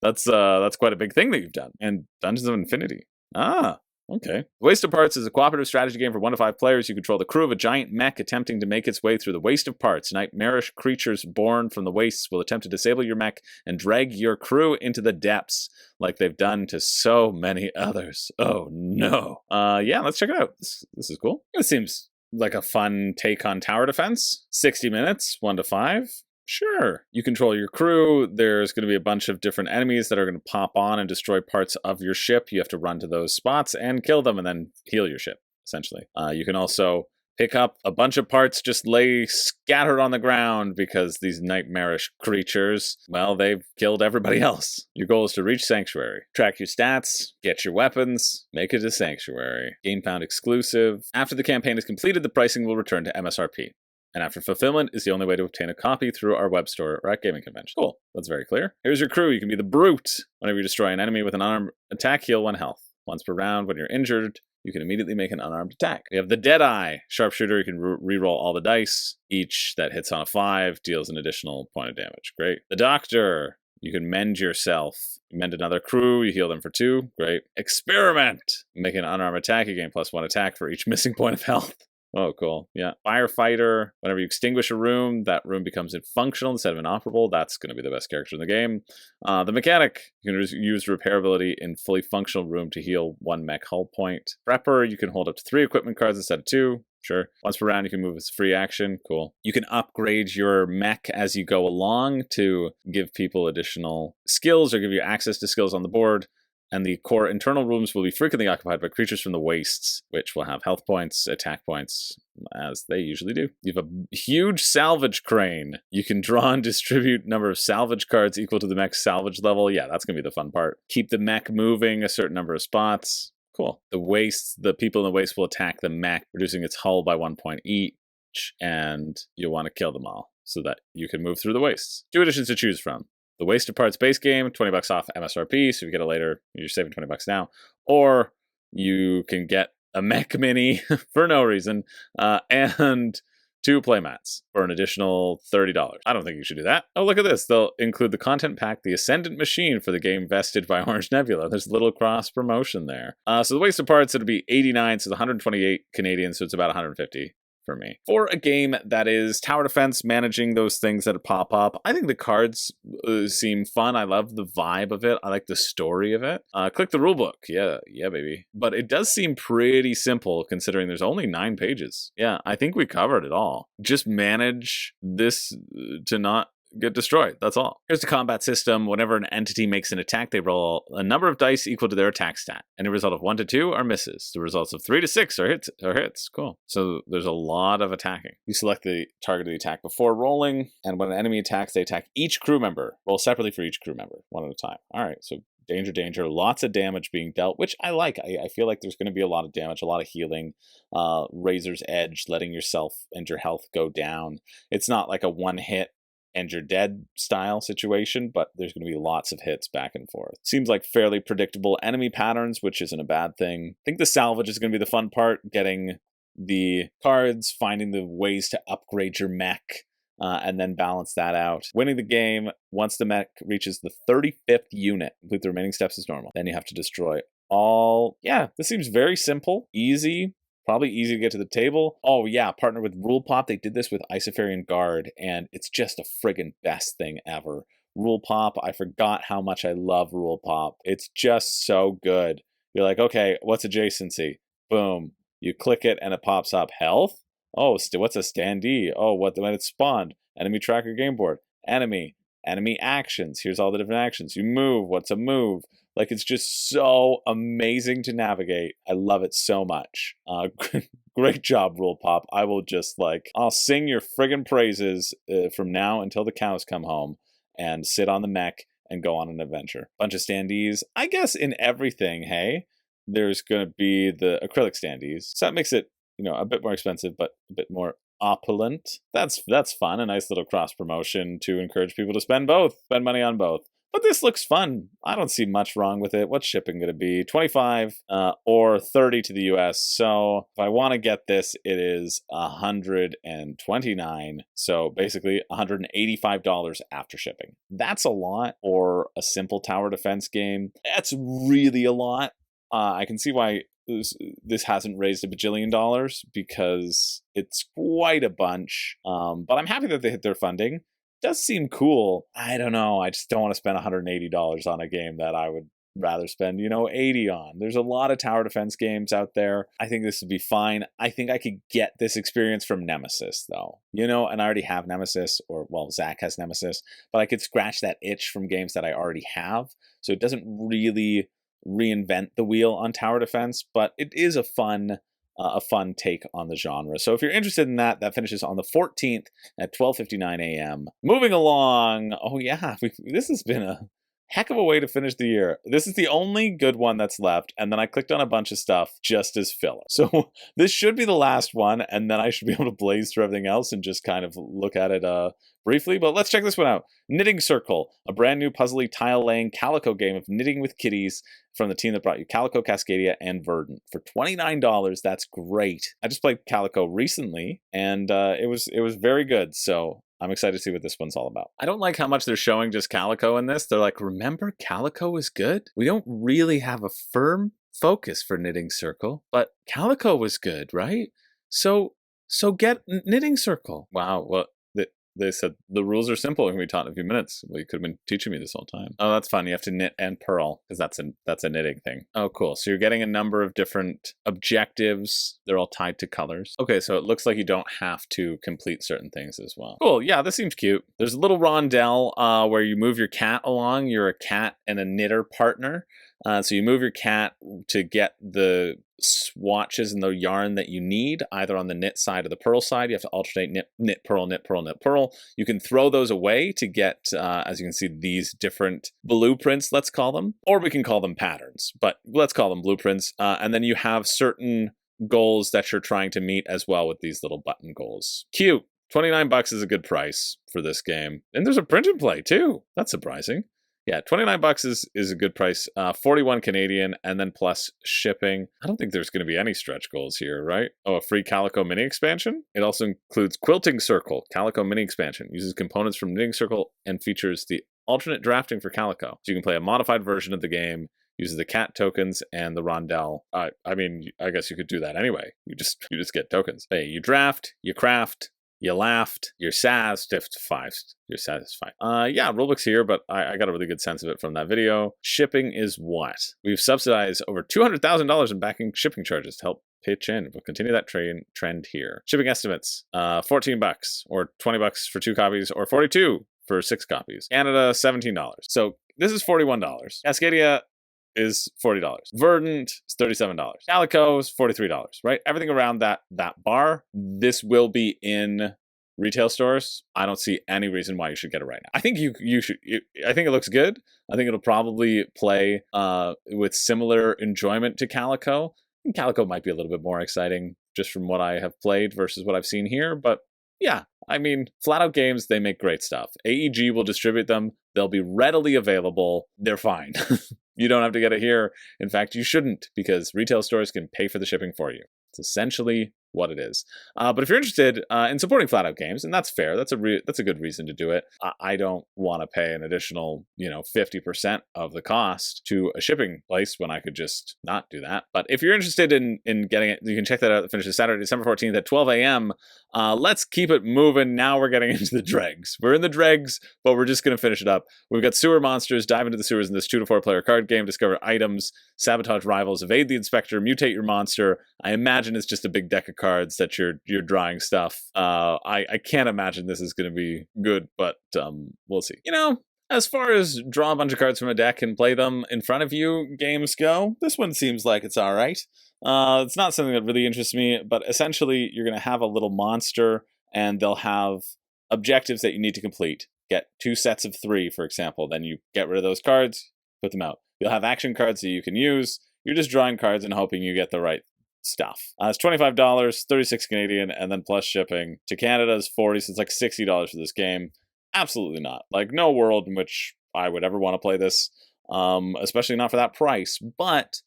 [SPEAKER 1] That's quite a big thing that you've done. And Dungeons of Infinity. Ah, okay. Waste of Parts is a cooperative strategy game for 1 to 5 players. You control the crew of a giant mech attempting to make its way through the waste of parts. Nightmarish creatures born from the wastes will attempt to disable your mech and drag your crew into the depths, like they've done to so many others. Oh no. Yeah, let's check it out. This is cool. It seems like a fun take on tower defense. 60 minutes, 1 to 5. Sure. You control your crew. There's going to be a bunch of different enemies that are going to pop on and destroy parts of your ship. You have to run to those spots and kill them and then heal your ship, essentially. You can also pick up a bunch of parts just lay scattered on the ground because these nightmarish creatures, well, they've killed everybody else. Your goal is to reach Sanctuary. Track your stats, get your weapons, make it to Sanctuary. GamePound exclusive. After the campaign is completed, the pricing will return to MSRP. And after fulfillment is the only way to obtain a copy through our web store or at gaming convention. Cool. That's very clear. Here's your crew. You can be the Brute. Whenever you destroy an enemy with an unarmed attack, heal 1 health. Once per round, when you're injured, you can immediately make an unarmed attack. You have the Deadeye. Sharpshooter, you can re-roll all the dice. Each that hits on a 5 deals an additional point of damage. Great. The Doctor. You can mend yourself. You mend another crew, you heal them for 2. Great. Experiment. Make an unarmed attack. You gain +1 attack for each missing point of health. Oh, cool. Yeah. Firefighter. Whenever you extinguish a room, that room becomes functional instead of inoperable. That's going to be the best character in the game. The mechanic. You can use repairability in fully functional room to heal 1 mech hull point. Prepper. You can hold up to 3 equipment cards instead of 2. Sure. Once per round, you can move as free action. Cool. You can upgrade your mech as you go along to give people additional skills or give you access to skills on the board. And the core internal rooms will be frequently occupied by creatures from the wastes, which will have health points, attack points, as they usually do. You have a huge salvage crane. You can draw and distribute number of salvage cards equal to the mech's salvage level. Yeah, that's going to be the fun part. Keep the mech moving a certain number of spots. Cool. The people in the waste will attack the mech, reducing its hull by 1 point each, and you'll want to kill them all so that you can move through the wastes. 2 additions to choose from. The Wasted Parts base game, $20 off MSRP, so if you get it later, you're saving $20 now. Or you can get a mech mini for no reason, and 2 playmats for an additional $30. I don't think you should do that. Oh, look at this. They'll include the content pack, The Ascendant Machine for the game Vestige by Orange Nebula. There's a little cross promotion there. So the Wasted Parts, it'll be 89, so it's 128 Canadian, so it's about 150. For me. For a game that is tower defense, managing those things that pop up, I think the cards seem fun. I love the vibe of it. I like the story of it. Click the rulebook. Yeah, baby. But it does seem pretty simple considering there's only 9 pages. Yeah, I think we covered it all. Just manage this to not get destroyed. That's all. Here's the combat system. Whenever an entity makes an attack, they roll a number of dice equal to their attack stat. Any result of 1 to 2 are misses. The results of 3 to 6 are hits. Cool. So there's a lot of attacking. You select the target of the attack before rolling, and when an enemy attacks, they attack each crew member. Roll separately for each crew member, one at a time. All right. So danger, lots of damage being dealt, which I like. I feel like there's going to be a lot of damage, a lot of healing, razor's edge, letting yourself and your health go down. It's not like a one hit and you're dead style situation, but there's going to be lots of hits back and forth. Seems like fairly predictable enemy patterns, which isn't a bad thing. I think the salvage is going to be the fun part, getting the cards, finding the ways to upgrade your mech, and then balance that out. Winning the game, once the mech reaches the 35th unit, complete the remaining steps as normal. Then you have to destroy all. Yeah, this seems very simple, easy. Probably easy to get to the table. Oh yeah, partner with Rule Pop. They did this with Isofarian Guard, and it's just a friggin' best thing ever. Rule Pop, I forgot how much I love Rule Pop. It's just so good. You're like, okay, what's adjacency? Boom. You click it and it pops up. Health? Oh, what's a standee? Oh, when it's spawned? Enemy tracker game board. Enemy actions. Here's all the different actions. You move. What's a move? Like, it's just so amazing to navigate. I love it so much. Great job, Rule Pop. I will just, I'll sing your friggin' praises from now until the cows come home and sit on the mech and go on an adventure. Bunch of standees. I guess in everything, hey, there's going to be the acrylic standees. So that makes it, a bit more expensive, but a bit more opulent. That's fun. A nice little cross promotion to encourage people to spend money on both. But this looks fun. I don't see much wrong with it. What's shipping going to be? $25 or $30 to the US. So if I want to get this, it is $129. So basically $185 after shipping. That's a lot for a simple tower defense game. That's really a lot. I can see why this hasn't raised $1 bajillion because it's quite a bunch. But I'm happy that they hit their funding. Does seem cool. I don't know. I just don't want to spend $180 on a game that I would rather spend, $80 on. There's a lot of tower defense games out there. I think this would be fine. I think I could get this experience from Nemesis, though. And I already have Nemesis, Zach has Nemesis, but I could scratch that itch from games that I already have. So it doesn't really reinvent the wheel on tower defense, but it is a fun take on the genre. So if you're interested in that, that finishes on the 14th at 12:59 a.m. Moving along. Oh yeah, this has been a heck of a way to finish the year. This is the only good one that's left, and then I clicked on a bunch of stuff just as filler. So this should be the last one, and then I should be able to blaze through everything else and just kind of look at it briefly. But let's check this one out. Knitting Circle, a brand new puzzly tile-laying Calico game of knitting with kitties from the team that brought you Calico, Cascadia, and Verdant for $29. That's great. I just played Calico recently, and it was very good. So I'm excited to see what this one's all about. I don't like how much they're showing just Calico in this. They're like, remember Calico is good? We don't really have a firm focus for Knitting Circle, but Calico was good, right? So So get Knitting Circle. Wow, well, they said the rules are simple and can be taught in a few minutes. Well, you could have been teaching me this whole time. Oh, that's fun. You have to knit and purl because that's a knitting thing. Oh, cool. So you're getting a number of different objectives. They're all tied to colors. Okay, so it looks like you don't have to complete certain things as well. Cool. Yeah, this seems cute. There's a little rondelle where you move your cat along. You're a cat and a knitter partner. So you move your cat to get the swatches and the yarn that you need, either on the knit side or the purl side. You have to alternate knit, purl, knit, purl, knit, purl. You can throw those away to get, as you can see, these different blueprints, let's call them, or we can call them patterns, but let's call them blueprints. And then you have certain goals that you're trying to meet as well with these little button goals. Cute. $29 is a good price for this game. And there's a print and play too. That's surprising. Yeah, $29 is a good price. 41 Canadian, and then plus shipping. I don't think there's going to be any stretch goals here, right? Oh, a free Calico mini expansion. It also includes Quilting Circle, Calico mini expansion. Uses components from Knitting Circle and features the alternate drafting for Calico. So you can play a modified version of the game. Uses the cat tokens and the rondelle. I mean, I guess you could do that anyway. You just get tokens. Hey, you draft, you craft. You laughed, you're satisfied. You're satisfied. Yeah, rulebook's here, but I got a really good sense of it from that video. Shipping is what? We've subsidized over $200,000 in backing shipping charges to help pitch in. We'll continue that trend here. Shipping estimates, $14 or $20 for 2 copies or $42 for 6 copies. Canada, $17. So this is $41. Cascadia is $40. Verdant is $37. Calico is $43, right? Everything around that bar, this will be in retail stores. I don't see any reason why you should get it right now. I think you should. I think it looks good. I think it'll probably play with similar enjoyment to Calico. And Calico might be a little bit more exciting just from what I have played versus what I've seen here, but yeah, I mean, Flat Out Games, they make great stuff. AEG will distribute them. They'll be readily available. They're fine. You don't have to get it here. In fact, you shouldn't, because retail stores can pay for the shipping for you. It's essentially what it is. But if you're interested in supporting Flat Out Games, and that's fair, that's a good reason to do it. I don't want to pay an additional, 50% of the cost to a shipping place when I could just not do that. But if you're interested in getting it, you can check that out. It finishes Saturday, December 14th at 12 a.m. Let's keep it moving. Now we're getting into the dregs. We're in the dregs, but we're just going to finish it up. We've got sewer monsters. Dive into the sewers in this 2 to 4 player card game. Discover items, sabotage rivals, evade the inspector, mutate your monster. I imagine it's just a big deck of cards that you're drawing stuff. I can't imagine this is going to be good, but we'll see. As far as draw a bunch of cards from a deck and play them in front of you games go, this one seems like it's all right. It's not something that really interests me, but essentially you're going to have a little monster and they'll have objectives that you need to complete. Get 2 sets of 3, for example. Then you get rid of those cards, put them out. You'll have action cards that you can use. You're just drawing cards and hoping you get the right stuff. It's $25, 36 Canadian, and then plus shipping. To Canada is 40, so it's like $60 for this game. Absolutely not. Like, no world in which I would ever want to play this, especially not for that price. But,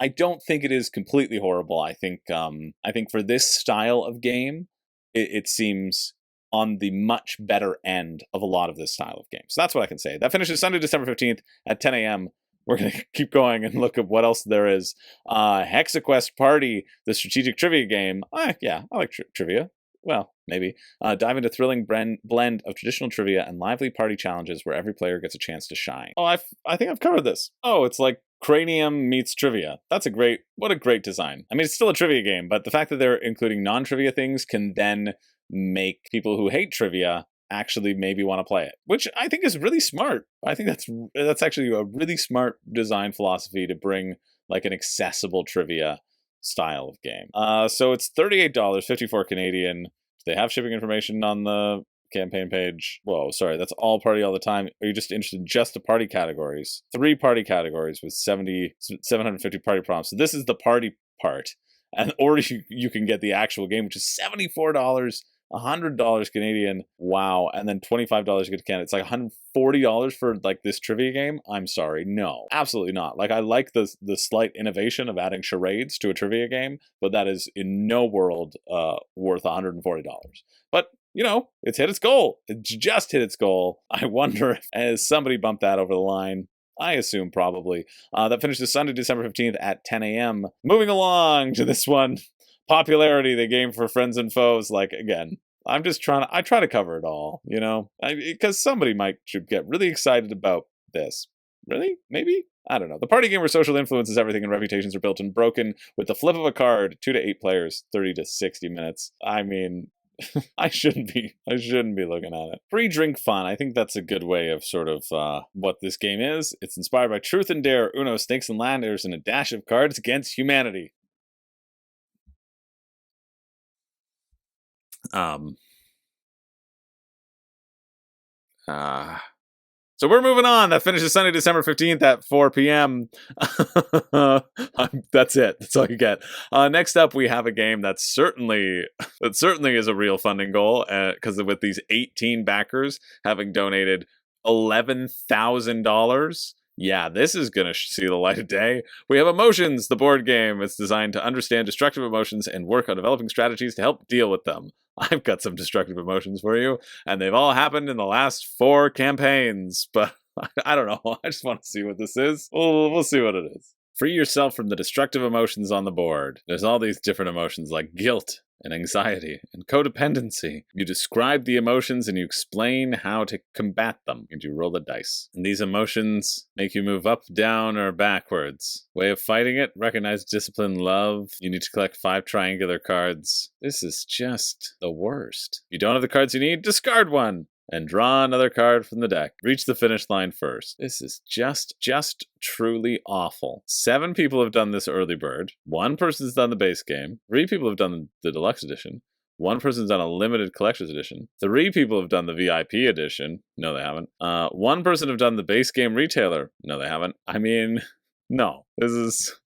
[SPEAKER 1] I don't think it is completely horrible. I think for this style of game, it seems on the much better end of a lot of this style of game. So that's what I can say. That finishes Sunday, December 15th at 10 a.m. We're going to keep going and look at what else there is. Hexaquest Party, the strategic trivia game. Yeah, I like trivia. Well, maybe. Dive into thrilling blend of traditional trivia and lively party challenges where every player gets a chance to shine. Oh, I think I've covered this. Oh, it's like Cranium meets trivia. What a great design. I mean, it's still a trivia game, but the fact that they're including non-trivia things can then make people who hate trivia actually maybe want to play it, which I think is really smart. I think that's actually a really smart design philosophy to bring like an accessible trivia style of game. So it's $38, 54 Canadian. They have shipping information on the campaign page. Whoa, sorry, that's all party all the time. Are you just interested in just the party categories? 3 party categories with 750 party prompts. So this is the party part. Or you can get the actual game, which is $74, $100 Canadian. Wow. And then $25 to get to Canada. It's like $140 for like this trivia game. I'm sorry. No, absolutely not. Like, I like the slight innovation of adding charades to a trivia game, but that is in no world worth $140. But it's hit its goal. It just hit its goal. I wonder if has somebody bumped that over the line. I assume probably. That finishes Sunday, December 15th at 10 a.m. Moving along to this one. popularity they gain for friends and foes. Like, again, I try to cover it all, you know, because somebody should get really excited about this. Really? Maybe? I don't know. The party game where social influence is everything and reputations are built and broken with the flip of a card, 2 to 8 players, 30 to 60 minutes. I mean, I shouldn't be looking at it. Free drink fun. I think that's a good way of sort of what this game is. It's inspired by Truth and Dare, Uno, Snakes and Ladders, and a dash of Cards Against Humanity. So we're moving on. That finishes Sunday, December 15th at 4 p.m. That's it. That's all you get. Next up, we have a game that certainly is a real funding goal, because with these 18 backers having donated $11,000. Yeah, this is going to see the light of day. We have Emotions, the board game. It's designed to understand destructive emotions and work on developing strategies to help deal with them. I've got some destructive emotions for you, and they've all happened in the last 4 campaigns, but I don't know. I just want to see what this is. We'll see what it is. Free yourself from the destructive emotions on the board. There's all these different emotions like guilt and anxiety and codependency. You describe the emotions and you explain how to combat them, and you roll the dice. And these emotions make you move up, down, or backwards. Way of fighting it: recognize, discipline, love. You need to collect 5 triangular cards. This is just the worst. If you don't have the cards you need, discard one and draw another card from the deck. Reach the finish line first. This is just truly awful. 7 people have done this early bird. 1 person's done the base game. 3 people have done the deluxe edition. 1 person's done a limited collector's edition. 3 people have done the VIP edition. No, they haven't. 1 person have done the base game retailer. No, they haven't. I mean, no.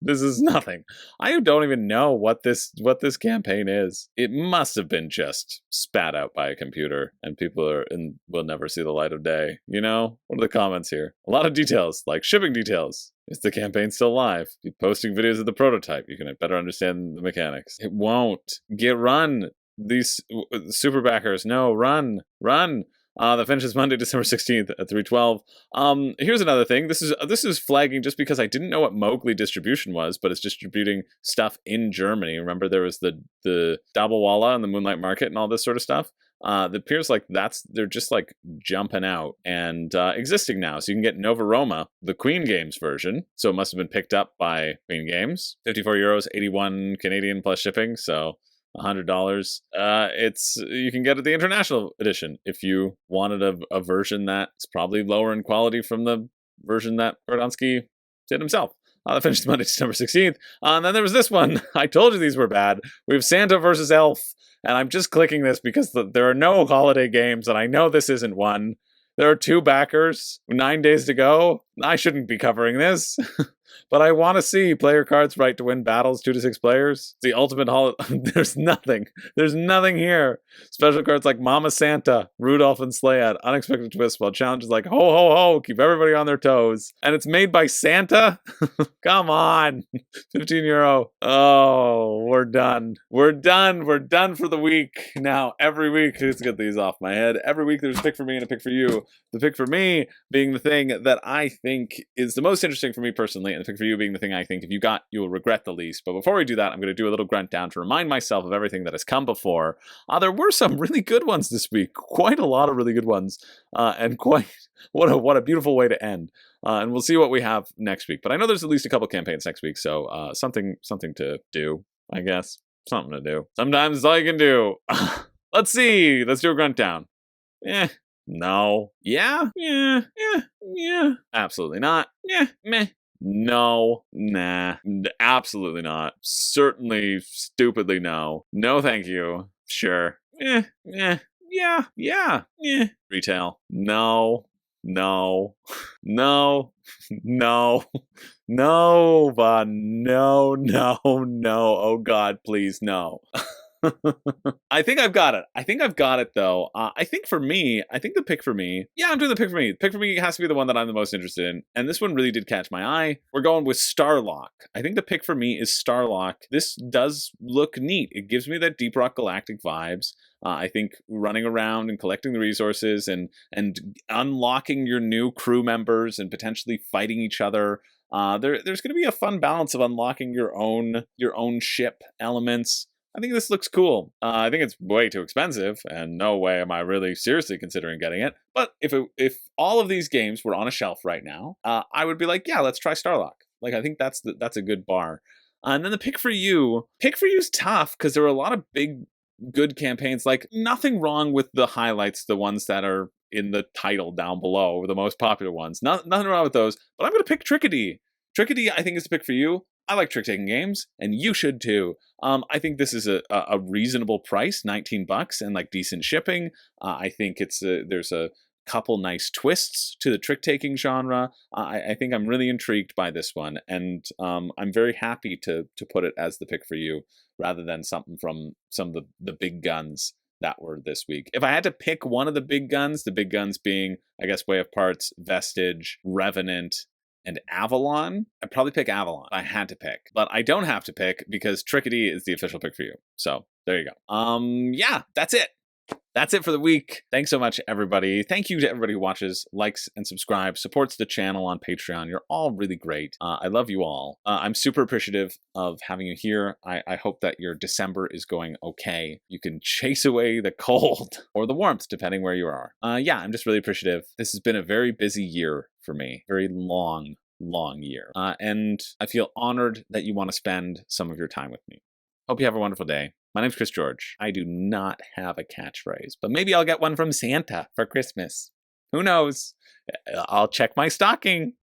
[SPEAKER 1] This is nothing. I don't even know what this campaign is. It must have been just spat out by a computer, and people will never see the light of day. You know? What are the comments here? A lot of details, like shipping details. Is the campaign still live? Be posting videos of the prototype. You can better understand the mechanics. It won't. Run. These super backers. No, run. That finishes Monday, December 16th at 3:12. Here's another thing. This is flagging just because I didn't know what Mowgli distribution was, but it's distributing stuff in Germany. Remember, there was the Dabbawala and the Moonlight Market and all this sort of stuff. It appears like they're just like jumping out and existing now. So you can get Nova Roma, the Queen Games version. So it must have been picked up by Queen Games. €54, 81 Canadian plus shipping. So $100. You can get the international edition if you wanted a version that's probably lower in quality from the version that Berdonsky did himself. That finished Monday, December 16th. And then there was this one. I told you these were bad. We have Santa versus Elf. And I'm just clicking this because there are no holiday games, and I know this isn't one. There are 2 backers, 9 days to go. I shouldn't be covering this. But I want to see player cards right to win battles, 2 to 6 players. It's the ultimate holiday. There's nothing. There's nothing here. Special cards like Mama Santa, Rudolph and Slayad, Unexpected Twist, while challenges like Ho Ho Ho keep everybody on their toes. And it's made by Santa? Come on. €15. Oh, we're done. We're done for the week. Now, every week, let's get these off my head. Every week there's a pick for me and a pick for you. The pick for me being the thing that I think is the most interesting for me personally, and the pick for you being the thing I think if you got, you will regret the least. But before we do that, I'm going to do a little grunt down to remind myself of everything that has come before. There were some really good ones this week. Quite a lot of really good ones. And what a beautiful way to end. And we'll see what we have next week. But I know there's at least a couple campaigns next week, so something to do, I guess. Something to do. Sometimes it's all you can do. Let's see. Let's do a grunt down. No. Yeah. Absolutely not. Meh. No. Nah. Absolutely not. Certainly, stupidly no. No, thank you. Sure. Yeah. Retail. No. But no. Oh God, please, no. I think I've got it though. I think the pick for me, I'm doing the pick for me. The pick for me has to be the one that I'm the most interested in. And this one really did catch my eye. We're going with Starlock. I think the pick for me is Starlock. This does look neat. It gives me that Deep Rock Galactic vibes. I think running around and collecting the resources and unlocking your new crew members and potentially fighting each other. There's going to be a fun balance of unlocking your own ship elements. I think this looks cool. I think it's way too expensive, and no way am I really seriously considering getting it. But if all of these games were on a shelf right now, I would be like, yeah, let's try Starlock. Like, I think that's a good bar. And then the pick for you is tough because there were a lot of big, good campaigns. Like, nothing wrong with the highlights, the ones that are in the title down below, the most popular ones. Nothing wrong with those. But I'm going to pick Trickadee. Trickadee, I think, is the pick for you. I like trick-taking games, and you should too. I think this is a reasonable price, $19, and like decent shipping. I think there's a couple nice twists to the trick-taking genre. I think I'm really intrigued by this one, and I'm very happy to put it as the pick for you, rather than something from some of the big guns that were this week. If I had to pick one of the big guns being, I guess, Way of Parts, Vestige, Revenant, and Avalon, I'd probably pick Avalon. I had to pick, but I don't have to pick because Trickadee is the official pick for you. So there you go. Yeah, that's it. That's it for the week. Thanks so much, everybody. Thank you to everybody who watches, likes, and subscribes, supports the channel on Patreon. You're all really great. I love you all. I'm super appreciative of having you here. I hope that your December is going okay. You can chase away the cold or the warmth, depending where you are. Yeah, I'm just really appreciative. This has been a very busy year for me. Very long year. And I feel honored that you want to spend some of your time with me. Hope you have a wonderful day. My name's Chris George. I do not have a catchphrase, but maybe I'll get one from Santa for Christmas. Who knows? I'll check my stocking.